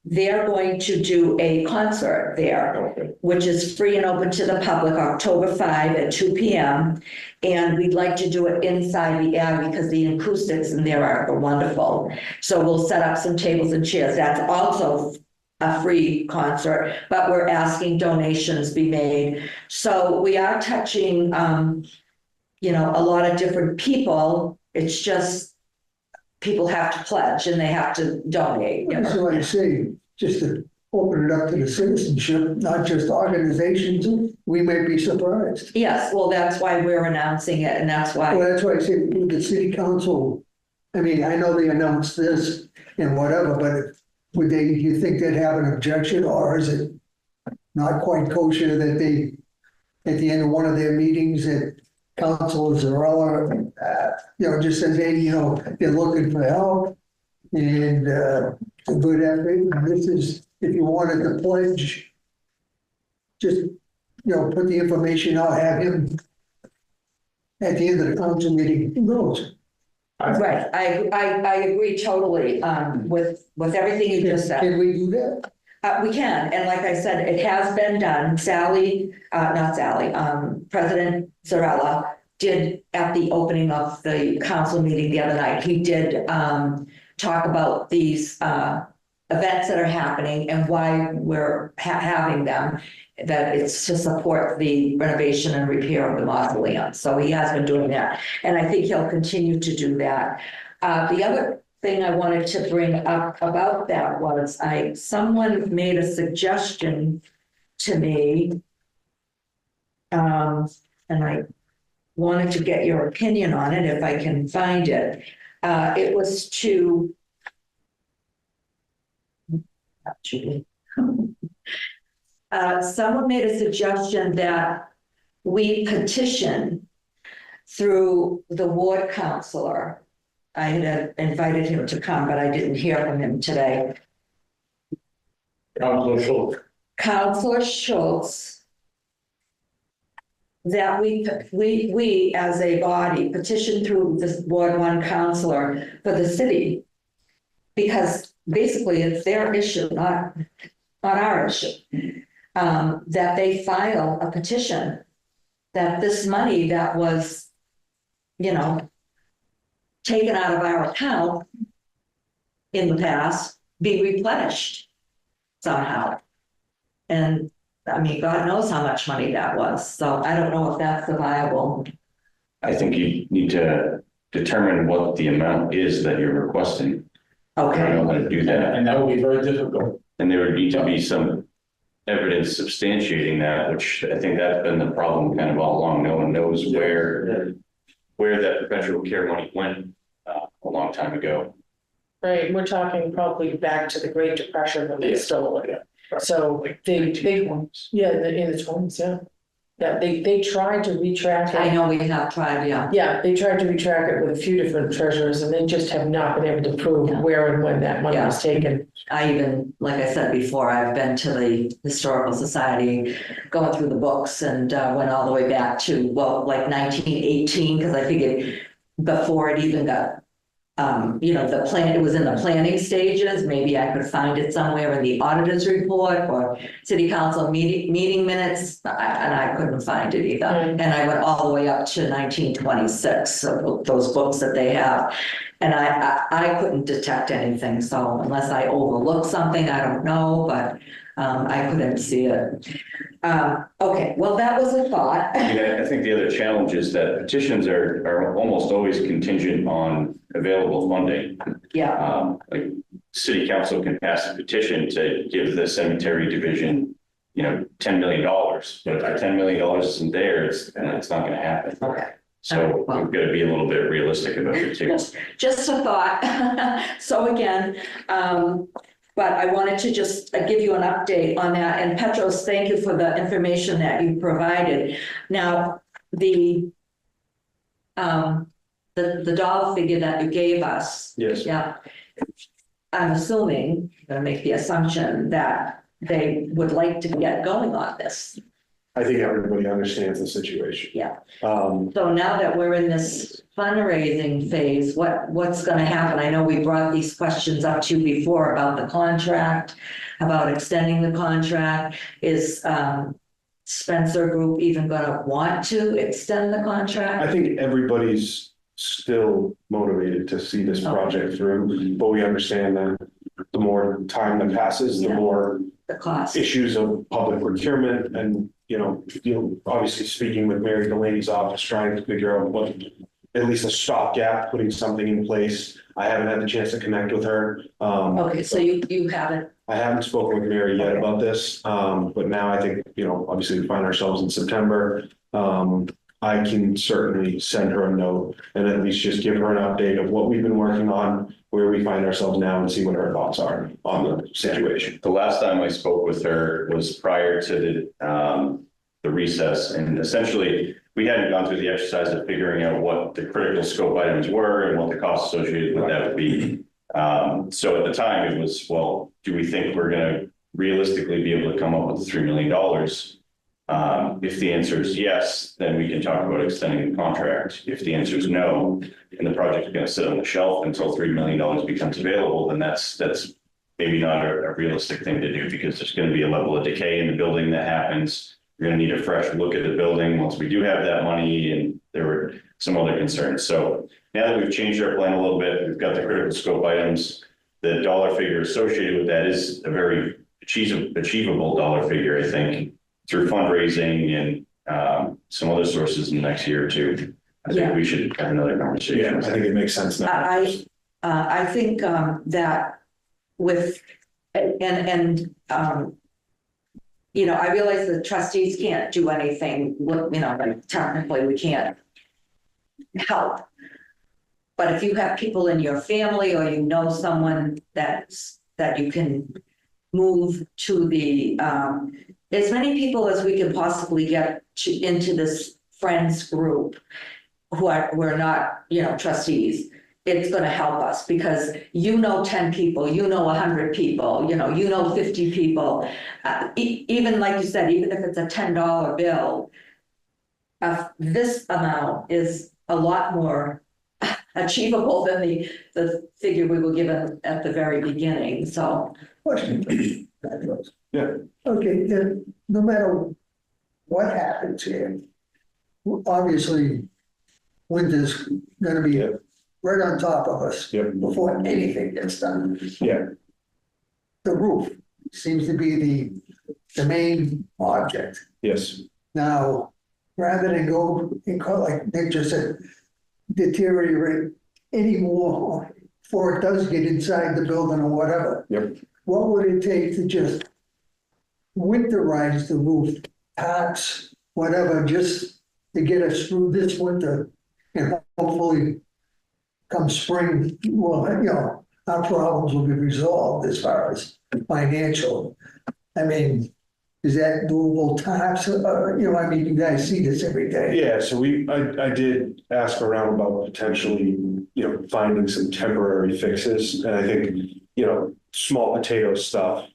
they're going to do a concert there, which is free and open to the public, October 5 at 2 p.m. And we'd like to do it inside the Abbey because the acoustics in there are wonderful. So we'll set up some tables and chairs. That's also a free concert, but we're asking donations be made. So we are touching, a lot of different people. It's just people have to pledge and they have to donate. That's what I say, just to open it up to the citizenship, not just organizations, we may be surprised. Yes, well, that's why we're announcing it, and that's why. Well, that's why I say with the city council, I mean, I know they announced this and whatever, but would they, do you think they'd have an objection, or is it not quite kosher that they, at the end of one of their meetings, that Councilor Zarella, just says, hey, they're looking for help and a good effort. And this is, if you wanted to pledge, just, put the information out, have him at the end of the council meeting, who knows? Right, I agree totally with everything you just said. Can we do that? We can, and like I said, it has been done. President Zarella did at the opening of the council meeting the other night. He did talk about these events that are happening and why we're having them, that it's to support the renovation and repair of the mausoleum. So he has been doing that, and I think he'll continue to do that. The other thing I wanted to bring up about that was someone made a suggestion to me, and I wanted to get your opinion on it if I can find it. It was to someone made a suggestion that we petition through the ward counselor. I had invited him to come, but I didn't hear from him today. Councilor Schultz, that we as a body petition through this Ward 1 counselor for the city, because basically it's their issue, not our issue, that they file a petition that this money that was, taken out of our account in the past be replenished somehow. And I mean, God knows how much money that was. So I don't know if that's viable. I think you need to determine what the amount is that you're requesting. I don't Okay, know how to do that. And that would be very difficult. And there would need to be some evidence substantiating that, which I think that's been the problem kind of all along. No one knows where that perpetual care money went a long time ago. Right, we're talking probably back to the Great Depression when they stole it. So they, in the 20s, yeah. Yeah, they tried to retrack I it. know we have tried, yeah. Yeah, they tried to retrack it with a few different treasurers and they just have not been able to prove Yeah. where and when that money was taken. I even, like I said before, I've been to the Historical Society, going through the books, and went all the way back to, like 1918, because I figured before it even got, the plan, it was in the planning stages. Maybe I could find it somewhere in the auditor's report or city council meeting minutes, and I couldn't find it either. Mm. And I went all the way up to 1926, so those books that they have. And I couldn't detect anything, so unless I overlooked something, I don't know, but I couldn't see it. Okay, well, that was a thought. Yeah, I think the other challenge is that petitions are almost always contingent on available funding. Yeah, Like city council can pass a petition to give the cemetery division, $10 million, but if the $10 million isn't there, it's not gonna happen. okay. So Well. we've got to be a little bit realistic about it too. Just a thought. So again, but I wanted to just give you an update on that. And Petros, thank you for the information that you provided. Now, the dollar figure that you gave us. Yes. Yeah. I'm assuming, I'm gonna make the assumption that they would like to get going on this. I think everybody understands the situation. Yeah. Um, So now that we're in this fundraising phase, what's gonna happen? I know we brought these questions up to you before about the contract, about extending the contract. Is Spencer Group even gonna want to extend the contract? I think everybody's still motivated to see this project through, but we understand that the more time that passes, the Yeah. more The cost? issues of public procurement and, obviously speaking with Mary Delaney's office, trying to figure out what, at least a stopgap, putting something in place. I haven't had the chance to connect with her. Okay, so you haven't, I haven't spoken with Mary yet about this, but now I think, obviously we find ourselves in September. I can certainly send her a note and at least just give her an update of what we've been working on, where we find ourselves now, and see what her thoughts are on the situation. The last time I spoke with her was prior to the recess, and essentially we hadn't gone through the exercise of figuring out what the critical scope items were and what the costs associated with that would be. So at the time it was, well, do we think we're going to realistically be able to come up with $3 million? If the answer is yes, then we can talk about extending the contract. If the answer is no, and the project is going to sit on the shelf until $3 million becomes available, then that's maybe not a realistic thing to do, because there's going to be a level of decay in the building that happens. We're going to need a fresh look at the building once we do have that money, and there were some other concerns. So now that we've changed our plan a little bit, we've got the critical scope items. The dollar figure associated with that is a very achievable dollar figure, I think, through fundraising and some other sources in the next year or two. I think we should have another conversation. Yeah, I think it makes sense now. I think that with, I realize the trustees can't do anything, like technically we can't help. But if you have people in your family or someone that you can move to the, as many people as we can possibly get into this friends group who are not, trustees, it's going to help us, because 10 people, 100 people, 50 people, even like you said, even if it's a $10 bill, this amount is a lot more achievable than the figure we were given at the very beginning. So, Question. Yeah. Okay, then, no matter what happens here, obviously, winter's gonna be Yeah. right on top of us Yep. before anything gets done. Yeah. The roof seems to be the main object. Yes. Now, rather than go and call, like Nick just said, deteriorate anymore before it does get inside the building or whatever. Yep. What would it take to just winterize the roof, parts, whatever, just to get us through this winter? And hopefully come spring, well, our problems will be resolved as far as financial. I mean, is that doable task? You guys see this every day. Yeah, so I did ask around about potentially, finding some temporary fixes. And I think, small potato stuff,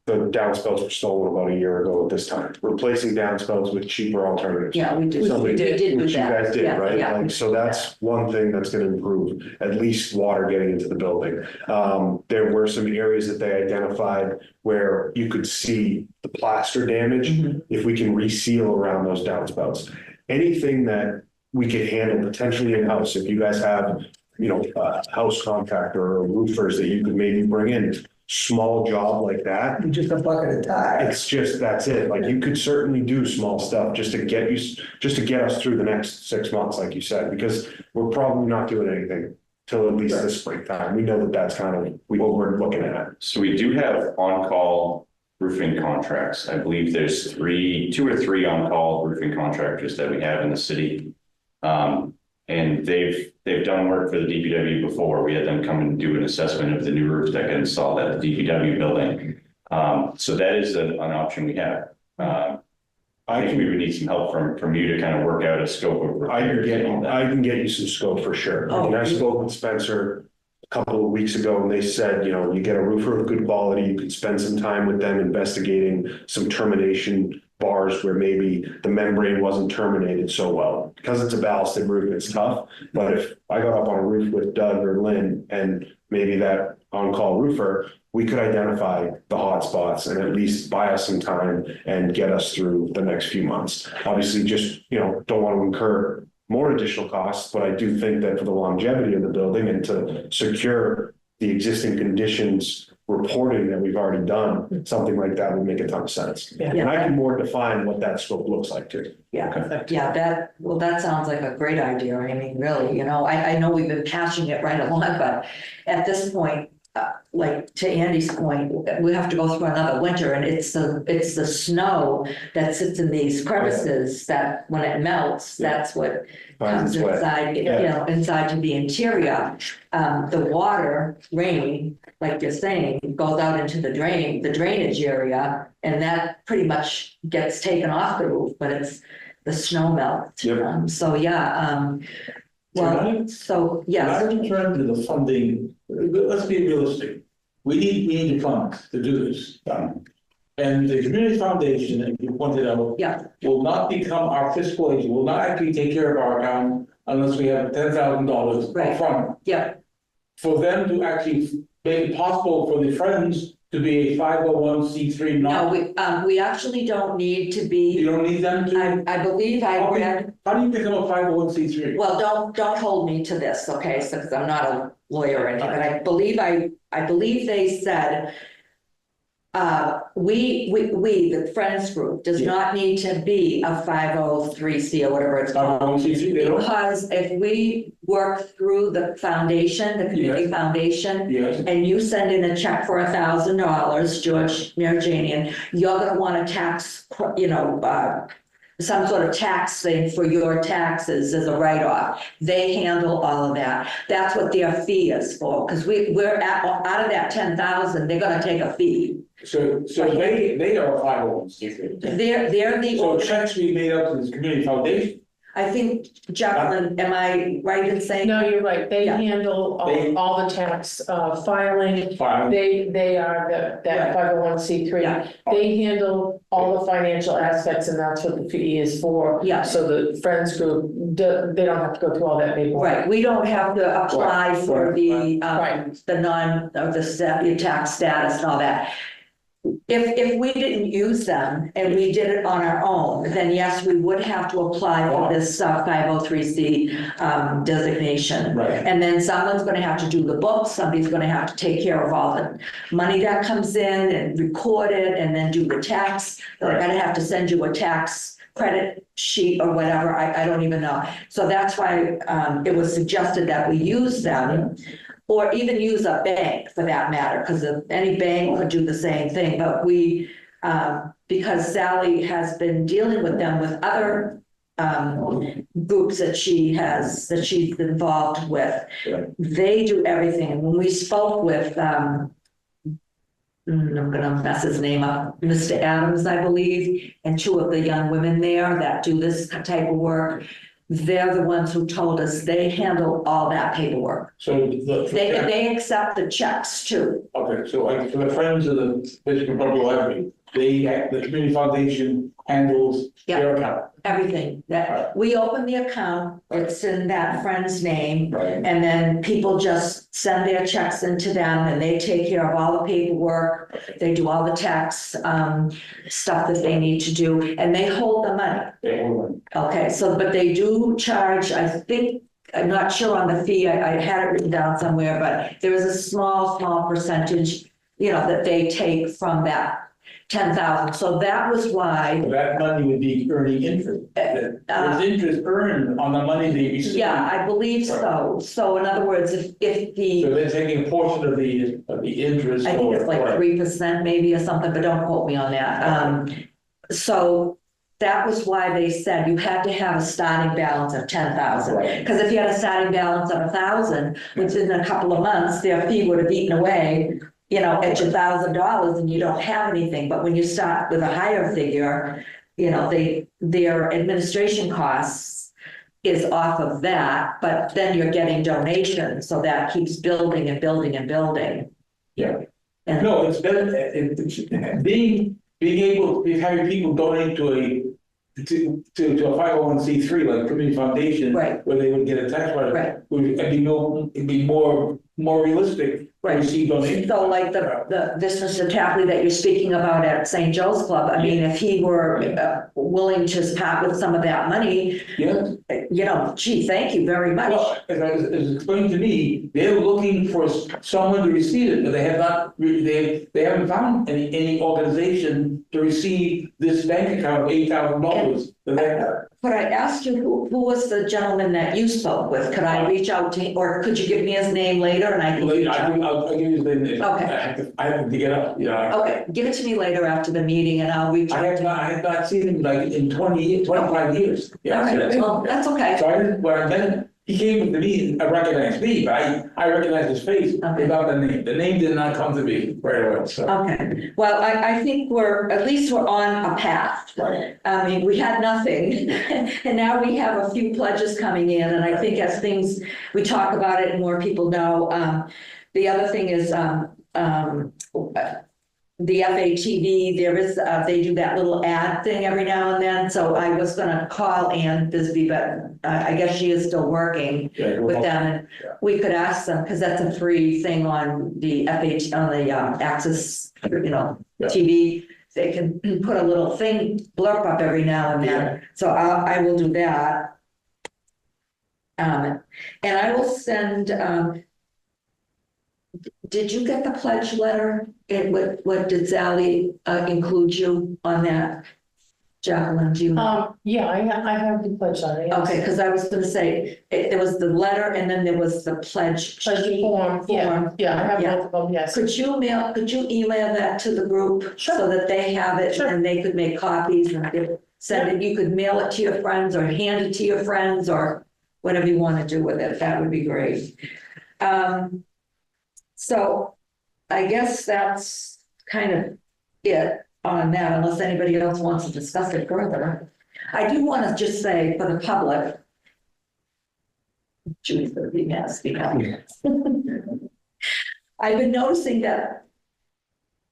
the downspouts were stolen about a year ago at this time. Replacing downspouts with cheaper alternatives. yeah, we did, Something we did do Which you that. guys did, Yeah, right? yeah. Like, so that's one thing that's gonna improve, at least water getting into the building. There were some areas that they identified where you could see the plaster damage. If we can reseal around those downspouts. Anything that we could handle potentially in-house, if you guys have, a house contractor or roofers that you could maybe bring in, small job like that, Just a bucket of tires. it's just, that's it. Like you could certainly do small stuff just to get us through the next 6 months, like you said, because we're probably not doing anything till at least the springtime. We know that that's kind of what we're looking at. So we do have on-call roofing contracts. I believe there's 2 or 3 on-call roofing contractors that we have in the city. And they've done work for the DPW before. We had them come and do an assessment of the new roofs that get installed at the DPW building. So that is an option we have. I think we would need some help from you to kind of work out a scope of repairs. I can get you some scope for sure. Oh. And I spoke with Spencer a couple of weeks ago and they said, you know, you get a roofer of good quality, you can spend some time with them investigating some termination bars where maybe the membrane wasn't terminated so well. Because it's a ballasted roof, it's tough. But if I got up on a roof with Doug or Lynn and maybe that on-call roofer, we could identify the hot spots and at least buy us some time and get us through the next few months. Obviously, just, you know, don't want to incur more additional costs, but I do think that for the longevity of the building and to secure the existing conditions reporting that we've already done, something like that would make a ton of sense. Yeah. And I can more define what that scope looks like too. Yeah, yeah, that sounds like a great idea. I mean, really, you know, I know we've been patching it right along, but at this point, like to Andy's point, we have to go through another winter and it's the snow that sits in these crevices that when it melts, that's what comes inside, you know, inside to the interior. The water, rain, like you're saying, goes out into the drainage area, and that pretty much gets taken off the roof, but it's the snow melt. Yep. So, yeah, well, so, yes. When I return to the funding, let's be realistic. We need the funds to do this. And the community foundation, as you pointed out, Yeah. will not become our fiscal agent, will not actually take care of our account unless we have $10,000 Right. upfront. Yeah, For them to actually make it possible for the Friends to be a 501c3 no, we actually don't need to You be, don't need them to? I believe I read. How do you become a 501c3? Well, don't hold me to this, okay, so, because I'm not a lawyer or anything, but I believe they said the Friends Group does not need to be a 503c or whatever it's called. 501c3, they don't? Because if we work through the foundation, the community foundation, Yes. and you send in a check for $1,000, George Marjanian, you're gonna want a tax, you know, some sort of tax thing for your taxes as a write-off. They handle all of that. That's what their fee is for, because we're out of that 10,000, they're gonna take a fee. So they are a 501c3. They're the, So checks be made out to this community foundation. I think, Jacqueline, am I right in saying? No, you're right. They Yeah. handle all the tax filing. Fine. They are that 501c3. Yeah. They handle all the financial aspects and that's what the fee is for. Yeah. So the Friends Group, they don't have to go through all that paperwork. Right, we don't have to apply for the, Right. your tax status and all that. If we didn't use them and we did it on our own, then yes, we would have to apply for this 503c designation. Right. And then someone's gonna have to do the books, somebody's gonna have to take care of all the money that comes in and record it and then do the tax. They're gonna have to send you a tax credit sheet or whatever, I don't even know. So that's why it was suggested that we use them. Or even use a bank for that matter, because any bank could do the same thing, but we, because Sally has been dealing with them with other groups that she's involved with. Right. They do everything, and when we spoke with, I'm gonna mess his name up, Mr. Adams, I believe, and 2 of the young women there that do this type of work, they're the ones who told us they handle all that paperwork. So They accept the checks too. okay, so like for the Friends of the Michigan Public Library, the community foundation handles their account. Everything that we open the account, it's in that friend's name. Right. And then people just send their checks into them and they take care of all the paperwork. They do all the tax stuff that they need to do and they hold the money. They hold Okay, so, but they do charge, I think, I'm not sure on the fee, I had it written down somewhere, but there is a small percentage that they take from that 10,000. So that was why, So that money would be earning interest. There's interest earned on the money they receive. yeah, I believe so. So in other words, if the, So they're taking a portion of the interest. I think it's like or- 3% maybe or something, but don't quote me on that. So that was why they said you had to have a starting balance of 10,000. Right. Because if you had a starting balance of 1,000, within a couple of months, their fee would have eaten away, at your $1,000 and you don't have anything. But when you start with a higher figure, their administration costs is off of that, but then you're getting donations, so that keeps building and building and building. Yeah. And No, it's better, being able, having people donate to a 501c3 like community foundation. Right. Where they would get a tax Right. credit. It'd be more realistic to Right. receive donations. So like this Mr. Tapley that you're speaking about at St. Joe's Club, I mean, if he were willing to part with some of that money, Yeah. gee, thank you very much. Well, as explained to me, they're looking for someone to receive it, but they have not, they haven't found any organization to receive this bank account of $8,000 that they have. Could I ask you, who was the gentleman that you spoke with? Could I reach out to him, or could you give me his name later and I can reach out? I'll give you the name. Okay. I have to get up, Okay, give it to me later after the meeting and I'll reach out. I have not seen him like in 25 years. All right, well, that's okay. So then he came to me, I recognized me, but I recognized his face Okay. without the name. The name did not come to me right away, so. Okay, well, I think at least we're on a path. Right. I mean, we had nothing, and now we have a few pledges coming in, and I think as we talk about it and more people know, the other thing is, the FATV, they do that little ad thing every now and then, so I was gonna call Ann Bisbee, but I guess she is still working with them, and we could ask them, because that's a free thing on the Access, TV. They can put a little thing, blurb up every now and then, so I will do that. And I will send, did you get the pledge letter? What did Sally include you on that? Jacqueline, do you? Yeah, I have the pledge on it. Yes. Okay, because I was gonna say, there was the letter and then there was the pledge. Pledge form, yeah, I have Yeah. both of them, yes. Could you email that to the group? Sure. So that they have it Sure. and they could make copies and send it, you could mail it to your friends or hand it to your friends or whatever you want to do with it, that would be great. So I guess that's kind of it on that, unless anybody else wants to discuss it further. I do want to just say for the public, Julie's gonna be nasty now. I've been noticing that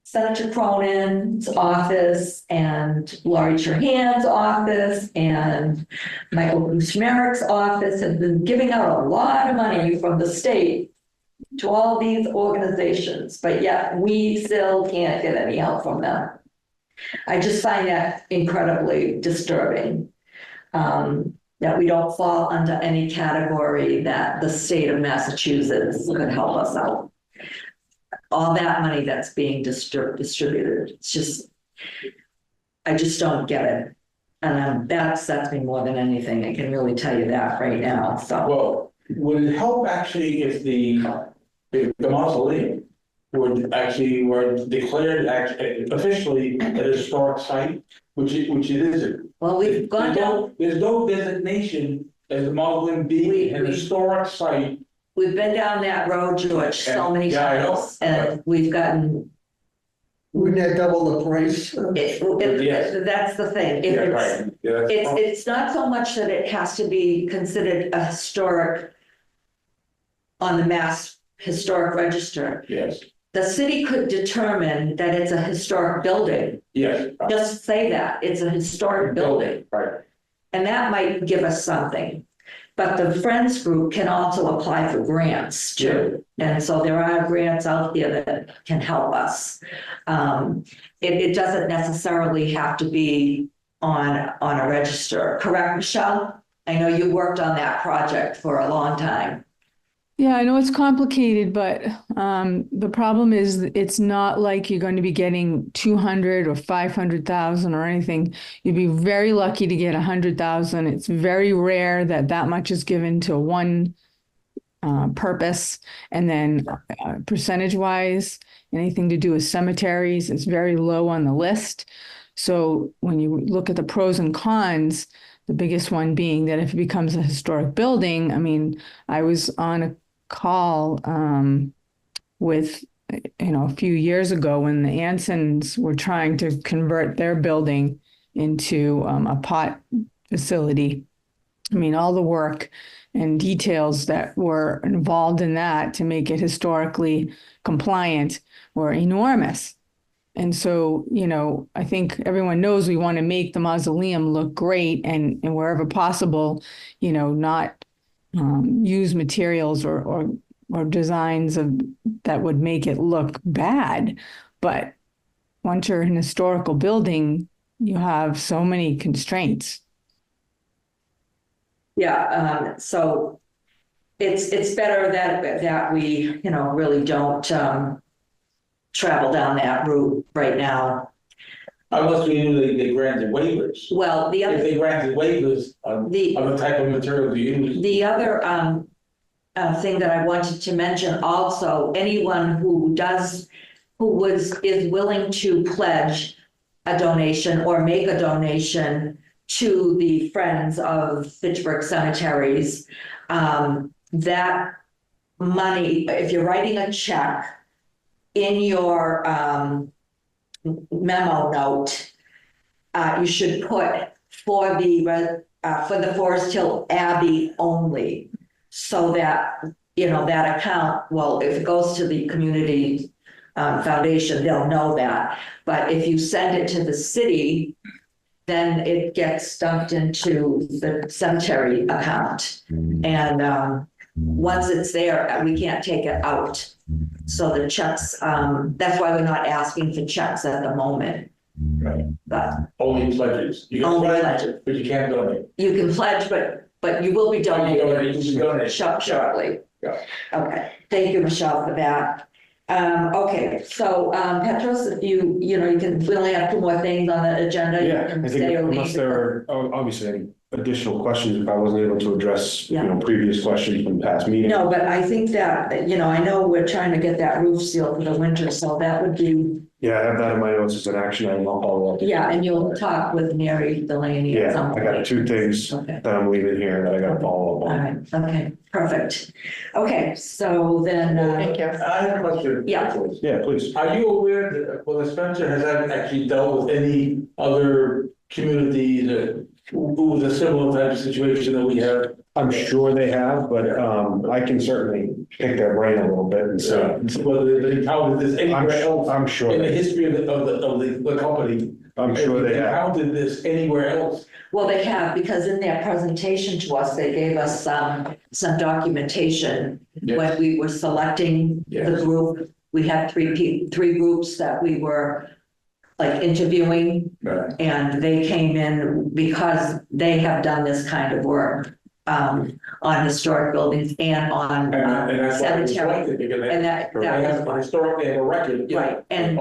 Senator Cronin's office and Laurie Trahan's office and Michael Bruce Merrick's office have been giving out a lot of money from the state to all these organizations, but yet we still can't get any help from them. I just find that incredibly disturbing, that we don't fall under any category that the state of Massachusetts could help us out. All that money that's being distributed, it's just, I just don't get it. And that upsets me more than anything. I can really tell you that right now, so. Well, would it help actually if the mausoleum were declared officially a historic site, which it isn't? Well, we've gone down, There's no designation as the mausoleum being an historic site. we've been down that road, George, so many Yeah, I know. times, and we've gotten, Wouldn't that double the price? Yes. that's the thing. If Yeah, it's- right. Yeah, that's- It's not so much that it has to be considered a historic on the Mass Historic Register. Yes, The city could determine that it's a historic building. yes. Just say that, it's a historic building, Right. and that might give us something. But the Friends Group can also apply for grants too. And so there are grants out there that can help us. It doesn't necessarily have to be on a register, correct, Michelle? I know you worked on that project for a long time. Yeah, I know it's complicated, but the problem is it's not like you're going to be getting 200 or 500,000 or anything. You'd be very lucky to get 100,000. It's very rare that that much is given to one purpose. And then percentage wise, anything to do with cemeteries is very low on the list. So when you look at the pros and cons, the biggest one being that if it becomes a historic building, I mean, I was on a call with a few years ago when the Ansons were trying to convert their building into a pot facility. I mean, all the work and details that were involved in that to make it historically compliant were enormous. And so, I think everyone knows we want to make the mausoleum look great and wherever possible, not use materials or designs that would make it look bad. But once you're an historical building, you have so many constraints. Yeah, so it's better that we, really don't travel down that route right now. Unless we knew they granted waivers. Well, If they granted waivers on the type of material to use. The other thing that I wanted to mention also, anyone who is willing to pledge a donation or make a donation to the Friends of Fitchburg Cemeteries, that money, if you're writing a check in your memo note, you should put for the Forest Hill Abbey only, so that, that account, well, if it goes to the community foundation, they'll know that. But if you send it to the city, then it gets dumped into the cemetery account. And once it's there, we can't take it out. So the checks, that's why we're not asking for checks at the moment. Right. But Only pledges. You can Only pledge, pledges. but you can't donate. you can pledge, but you will be donating Donate. shortly. Yeah. Okay, thank you, Michelle, for that. Okay, so Petros, if you can, we only have two more things on the agenda. You Yeah, can I stay think or unless leave. there are obviously any additional questions, if I wasn't able to address, Yeah. previous questions from past meetings. No, but I think that, I know we're trying to get that roof sealed for the winter, so that would be, Yeah, I have that in my notes as an action item. I'll follow up. yeah, and you'll talk with Mary Delaney at Yeah, some I point. got two things Okay. that I'm leaving here that I got to follow up All on. right, okay, perfect. Okay, so then, Thank you. I have a question. Yeah. Yeah, please. Are you aware that, well, Spencer has actually dealt with any other communities who was a similar type of situation that we have? I'm sure they have, but I can certainly pick their brain a little bit and see. Whether they encountered this anywhere else I'm sure. in the history of the company. I'm sure they have. Encountered this anywhere else. well, they have, because in their presentation to us, they gave us some documentation when we were selecting the Yes. group. We had three groups that we were like interviewing, Right. and they came in because they have done this kind of work on historic buildings and on And that's why it was cemetery. selected, because And that they have was historically have a record. right. And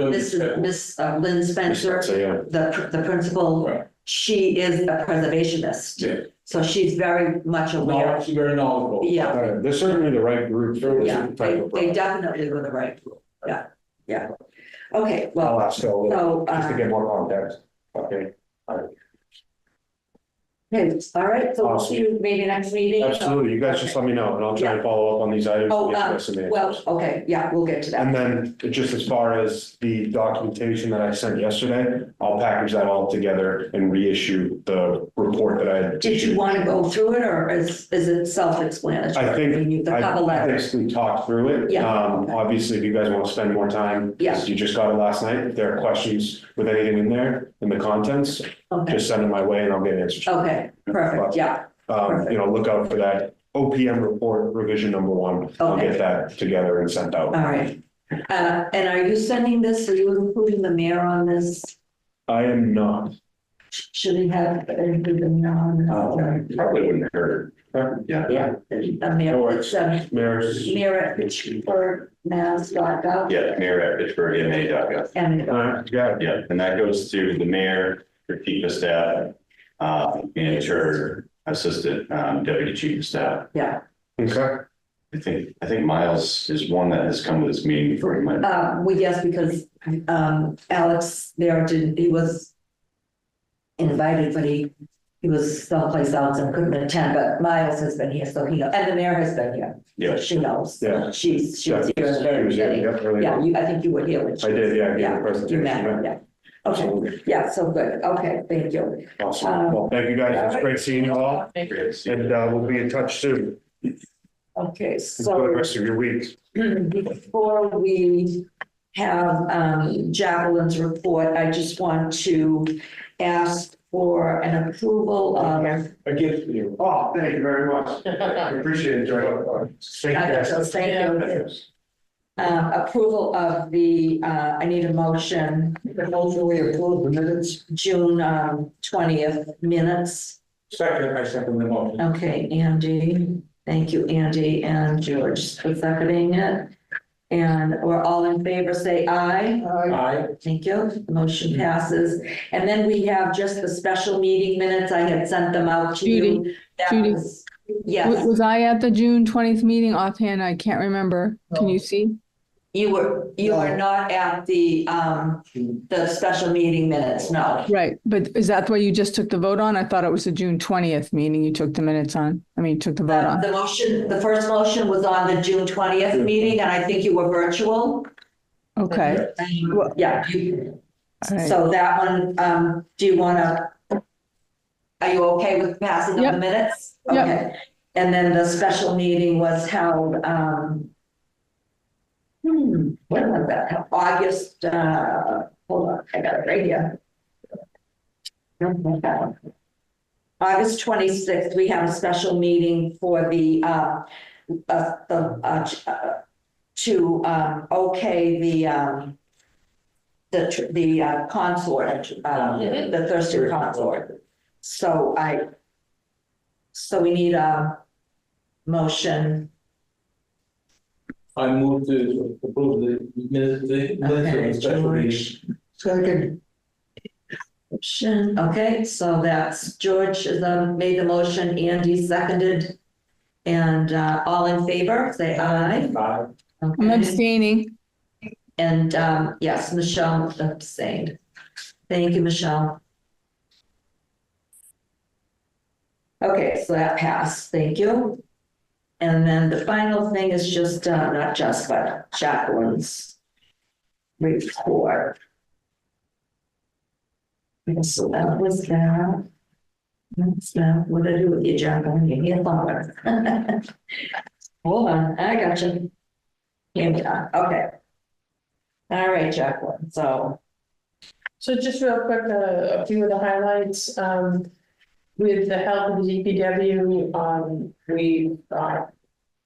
Miss Lynn Spencer, So, yeah. the principal, Right. she is a preservationist. Yeah. So she's very much aware. Knowledge, very knowledgeable. Yeah, They're certainly the right group for this yeah, type they of they project. definitely were the right group. Yeah, yeah. Okay, I'll well, ask Phil so, just to get more context. Okay. All right. okay, all right, so we'll see you maybe next meeting. Absolutely. You guys just let me know and I'll try and follow up on these items. Oh, and get some answers. well, okay, yeah, we'll get to that. And then just as far as the documentation that I sent yesterday, I'll package that all together and reissue the report that I had. Did you want to go through it, or is it self-explanatory? I think mean, the cover I letter. basically talked through it. Yeah. Obviously, if you guys want to spend more time, Yeah. because you just got it last night, if there are questions with anything in there, in the contents, Okay, just send them my way and I'll get answers. okay, perfect, yeah, Look out for that OPM report revision number 1. I'll Okay. get that together and sent out. all right. And are you sending this, are you including the mayor on this? I am not. Should he have anything on? Probably wouldn't hurt. Yeah. Yeah. Mayor's. Near at pittsburghmass.gov. Yeah, mayor@pittsburghma.gov. And Yeah, Yeah, and that goes to the mayor, her chief of staff, and her assistant, deputy chief of staff. yeah, okay. I think Miles is one that has come to this meeting before. He might. well, yes, because Alex there he was invited, but he was someplace else and couldn't attend, but Miles has been here, so he knows, and the mayor has been here. Yeah. So she knows. Yeah. She was here at the She very was here, beginning. yeah, early Yeah, on. I think you were here when she. I did, yeah, I gave Yeah, the presentation, you met her, yeah. yeah. Okay, yeah, so good. Okay, thank you. Awesome. Well, thank you guys. It's great seeing you all. And we'll be in touch soon. Okay, Enjoy the so rest of your week. before we have Jacqueline's report, I just want to ask for an approval of. A gift for you. Oh, thank you very much. I appreciate it, Joy. Thank you. Approval of the, I need a motion, The motion we approve the minutes. June 20th minutes. Second, I second the motion. Okay, Andy, thank you, Andy and George for seconding it. And we're all in favor, say aye. Aye. Thank you. The motion passes. And then we have just the special meeting minutes. I had sent them out to you. Judy, That Judy. was- Yes, Was I at the June 20th meeting offhand? I can't remember. Can No. you see? you were No. not at the special meeting minutes, no. Right, but is that what you just took the vote on? I thought it was the June 20th meeting you took the minutes on. I mean, you took the vote on. The motion, the first motion was on the June 20th meeting, and I think you were virtual. Okay, Yeah, all right. so that one, do you want to, are you okay with passing of Yep. the minutes? Yep. Okay. And then the special meeting was held, when was that? August, hold on, I got it right here. August 26th, we have a special meeting for the, to okay the consort, the Thurston consort. So we need a motion. I move to approve the minutes of the special meeting. Second, Motion, okay, so that's George has made the motion, Andy seconded. And all in favor, say aye. Aye. I'm Okay. abstaining. And yes, Michelle abstained. Thank you, Michelle. Okay, so that passed, thank you. And then the final thing is just, not just, but Jacqueline's report. So that was that. That's that. What did I do with you, Jacqueline? You need a longer. Hold on, I got you. Yeah, okay. All right, Jacqueline, so. So just real quick, a few of the highlights, with the help of the DPW, we've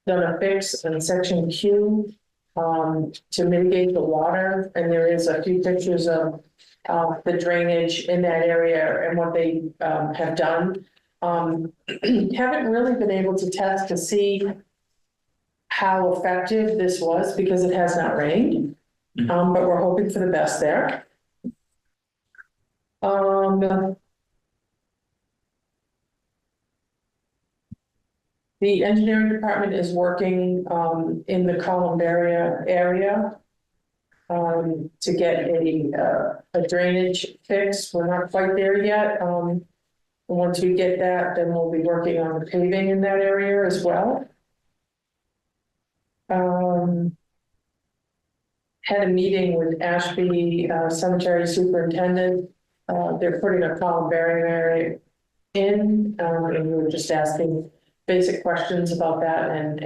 done a fix in section Q to mitigate the water, and there is a few pictures of the drainage in that area and what they have done. Haven't really been able to test to see how effective this was because it has not rained, but we're hoping for the best there. The engineering department is working in the Columbia area to get a drainage fix. We're not quite there yet. Once we get that, then we'll be working on the paving in that area as well. Had a meeting with Ashby Cemetery Superintendent. They're putting a columbarium in, and we were just asking basic questions about that and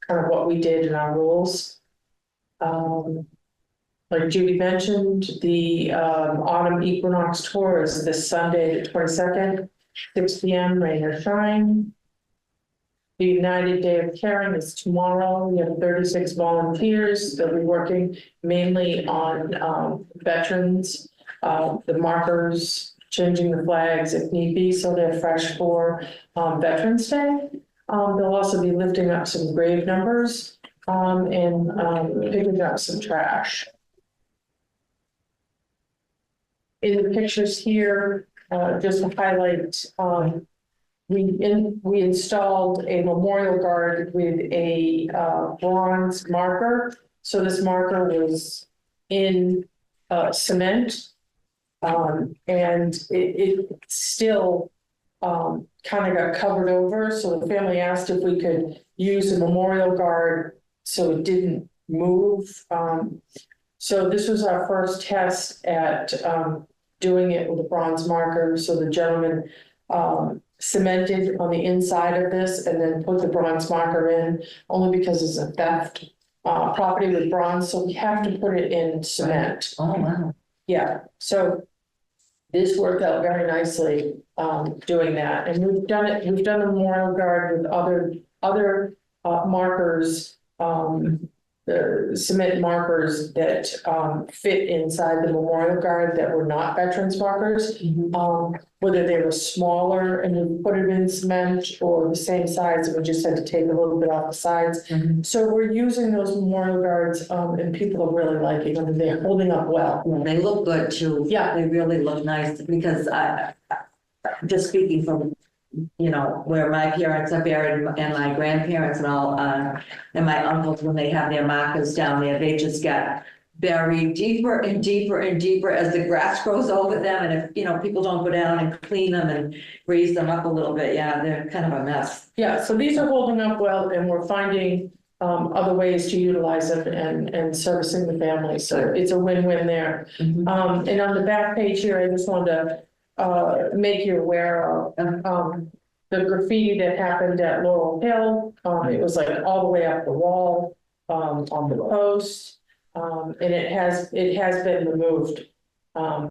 kind of what we did in our rules. Like Judy mentioned, the autumn equinox tour is this Sunday, the 22nd, 6 p.m., rain or shine. The United Day of Caring is tomorrow. We have 36 volunteers. They'll be working mainly on veterans, the markers, changing the flags if need be, so they're fresh for Veterans Day. They'll also be lifting up some grave numbers and picking up some trash. In the pictures here, just to highlight, we installed a memorial guard with a bronze marker. So this marker was in cement, and it still kind of got covered over. So the family asked if we could use a memorial guard so it didn't move. So this was our first test at doing it with a bronze marker. So the gentleman cemented on the inside of this and then put the bronze marker in, only because it's a theft property with bronze, so we have to put it in cement. Oh, wow. Yeah, so this worked out very nicely doing that, and we've done a memorial guard with other markers, the cement markers that fit inside the memorial guard that were not veterans markers, whether they were smaller and we put it in cement or the same size and we just had to take a little bit off the sides. So we're using those memorial guards and people are really liking them and they're holding up well. Well, they look good too. Yeah. They really look nice because just speaking from, you know, where my parents are buried and my grandparents and all, and my uncles, when they have their markers down there, they just get buried deeper and deeper and deeper as the grass grows over them. And if, you know, people don't go down and clean them and raise them up a little bit, yeah, they're kind of a mess. Yeah, so these are holding up well and we're finding other ways to utilize them and servicing the family. So it's a win-win there. And on the back page here, I just wanted to make you aware of the graffiti that happened at Laurel Hill. It was like all the way up the wall on the post. And it has been removed. But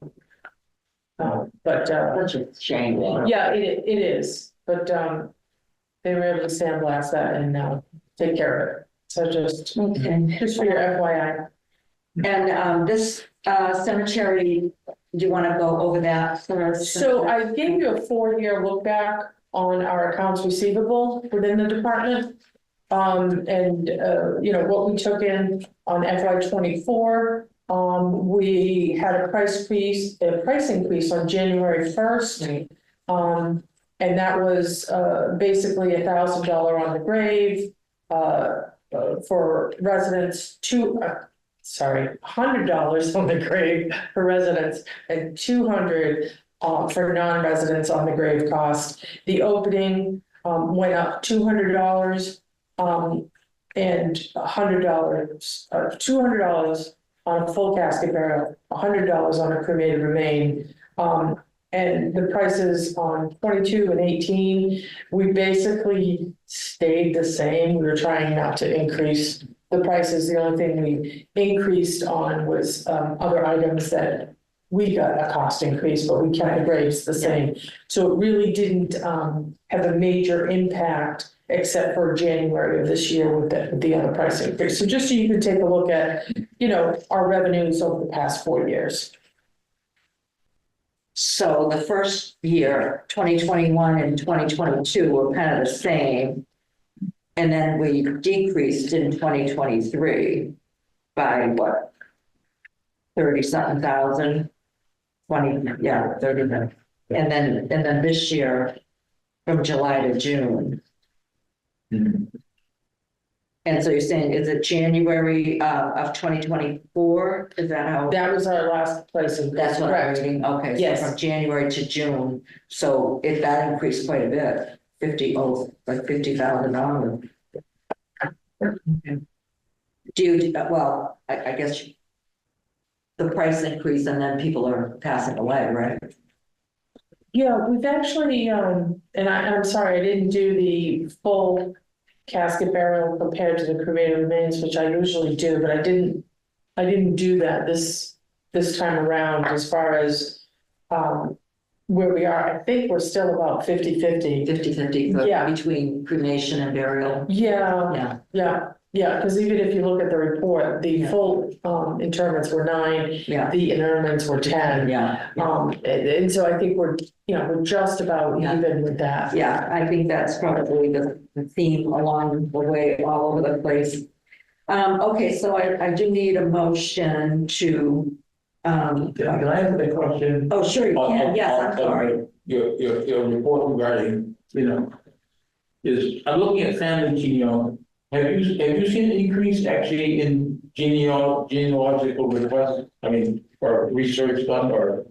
Such a shame. yeah, it is, but they were able to sandblast that and take care of it. So just for your FYI. And this cemetery, do you want to go over that first? So I gave you a 4-year look back on our accounts receivable within the department. You know, what we took in on FY24, we had a price increase on January 1st. And that was basically $1,000 on the grave for residents, $100 on the grave for residents and $200 for non-residents on the grave cost. The opening went up $200 and $200 on a full casket burial, $100 on a cremated remain. And the prices on 22 and 18, we basically stayed the same. We were trying not to increase the prices. The only thing we increased on was other items that we got a cost increase, but we kept the graves the same. So it really didn't have a major impact except for January of this year with the other price increase. So just so you can take a look at, you know, our revenues over the past 4 years. So the first year, 2021 and 2022 were kind of the same. And then we decreased in 2023 by what? 30-something thousand, 30. And then this year from July to June. And so you're saying, is it January of 2024? Is that how? That was our last price increase. That's what I'm reading. Okay, so Yes. from January to June. So if that increased quite a bit, like $50,000. Do you, well, I guess the price increase and then people are passing away, right? Yeah, we've actually, and I'm sorry, I didn't do the full casket burial compared to the cremated remains, which I usually do, but I didn't do that this time around as far as where we are. I think we're still about 50-50. 50-50 Yeah. between cremation and burial. Yeah. Yeah, because even if you look at the report, the full internments were 9, Yeah. the interments were 10. Yeah. And so I think we're just about Yeah. even with that. Yeah, I think that's probably the theme along the way, all over the place. Okay, so I do need a motion to, Can I ask a question? oh, sure, you can, yes, I'm sorry. Your report regarding, is, I'm looking at family genealogy. Have you seen an increase actually in genealogical requests? I mean, or research done, or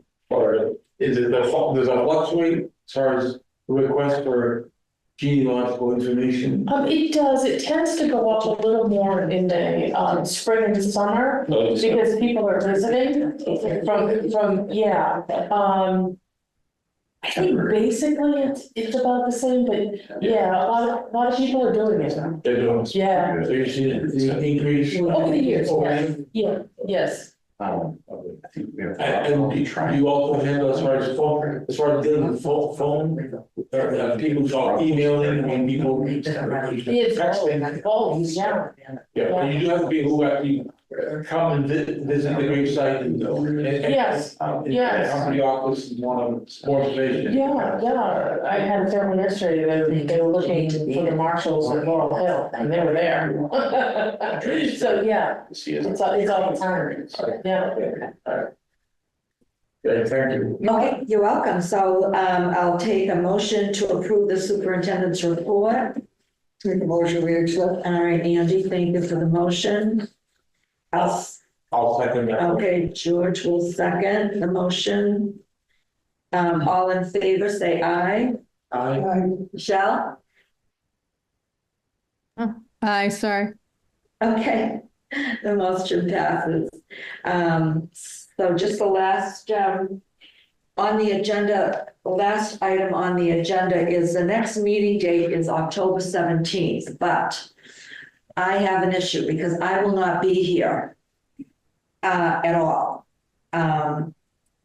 is it does it fluctuate as far as the request for genealogical information? It does, it tends to go up a little more in the spring and summer because people are visiting yeah. I think basically it's about the same, but yeah, a lot of people are doing it. They're doing it. Yeah. So you see the increase? Over the years, Over yes. the- Yeah, yes. I think we have. And you also handle as far as dealing with phone, people start emailing and people It's texting. yeah. Yeah, but you do have people who actually come and visit the gravesite and. Yes, yes. Come to the office and want more information. Yeah, I had a family yesterday, they were looking for the marshals at Laurel Hill, and they were there. So, yeah, See it. it's all the time, yeah. Good, thank you. Okay, you're welcome. So, I'll take a motion to approve the superintendent's report. Make a motion, we accept. All right, Andy, thank you for the motion. I'll second that. Okay, George will second the motion. All in favor, say aye. Michelle? Aye, sorry. Okay, the motion passes. So just the last, on the agenda, the last item on the agenda is the next meeting date is October 17th, but I have an issue because I will not be here at all.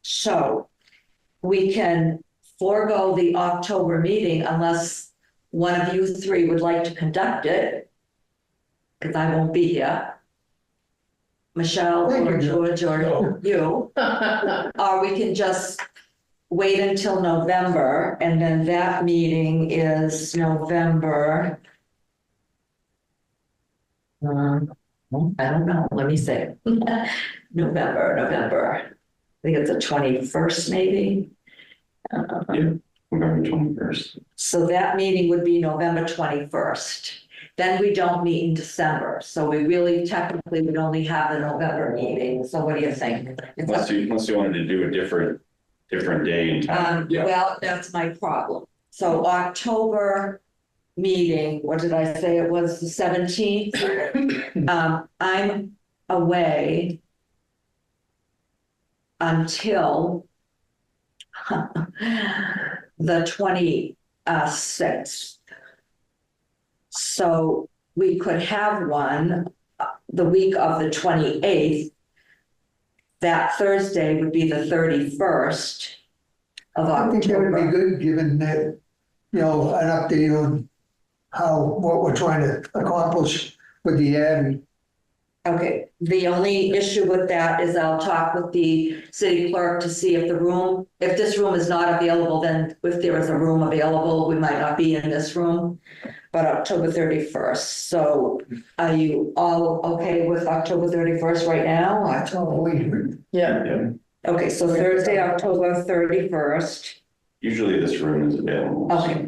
So we can forego the October meeting unless one of you three would like to conduct it, because I won't be here. Michelle or George or you, or we can just wait until November, and then that meeting is November. I don't know, let me say. November. I think it's the 21st, maybe. Yeah, November 21st. So that meeting would be November 21st. Then we don't meet in December. So we really technically would only have a November meeting. So what do you think? Unless you wanted to do a different day and time. Well, that's my problem. So October meeting, what did I say? It was the 17th. I'm away until the 26th. So we could have one the week of the 28th. That Thursday would be the 31st of I think that would be October. good, given that, an update on what we're trying to accomplish with the ad. Okay, the only issue with that is I'll talk with the city clerk to see if this room is not available, then if there is a room available, we might not be in this room. But October 31st, so are you all okay with October 31st right now? Yeah. Okay, so Thursday, October 31st. Usually this room is available. Okay.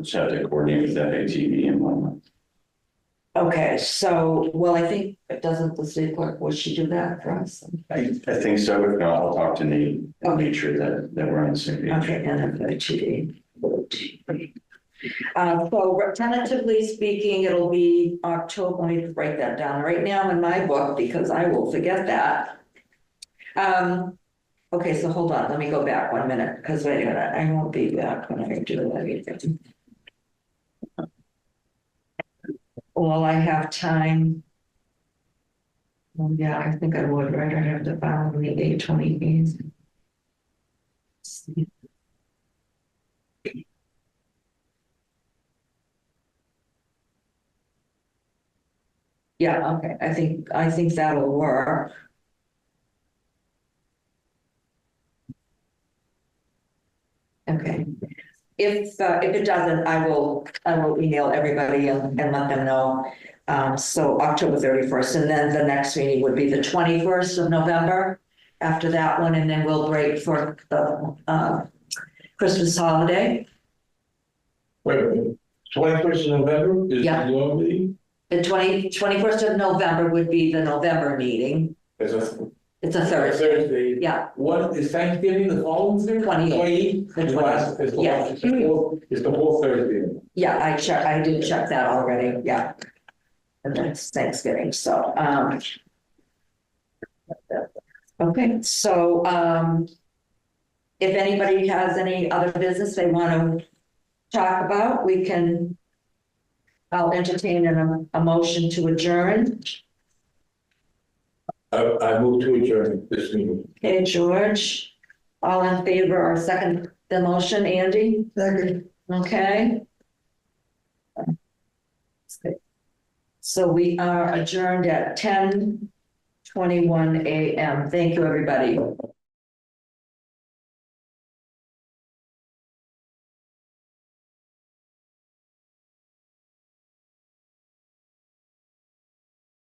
Just have to coordinate with FATV and whatnot. Okay, so, well, I think, doesn't the city clerk, would she do that for us? I think so. If not, I'll talk to Nate. I'll make sure that we're on the same page. Okay, NFIT. So tentatively speaking, it'll be October, let me write that down right now in my book because I will forget that. Okay, so hold on, let me go back 1 minute because wait a minute, I won't be back when I do that. Well, I have time. Well, yeah, I think I would, right? I have to file the 8/28. Yeah, okay, I think that'll work. Okay. If it doesn't, I will email everybody and let them know. So October 31st, and then the next meeting would be the 21st of November after that one, and then we'll break for the Christmas holiday. Wait a minute, 21st of November is Yeah. your meeting? The 21st of November would be the November meeting. It's a It's a Thursday. Thursday. Yeah, What is Thanksgiving the following Thursday? 28th. The 28th? It's the Yeah. last- it's the whole Thursday. yeah, I did check that already, yeah. And then it's Thanksgiving, so, okay, so, if anybody has any other business they want to talk about, I'll entertain a motion to adjourn. I move to adjourn this meeting. Okay, George, all in favor or second the motion, Andy? Second. Okay. So we are adjourned at 10:21 a.m. Thank you, everybody.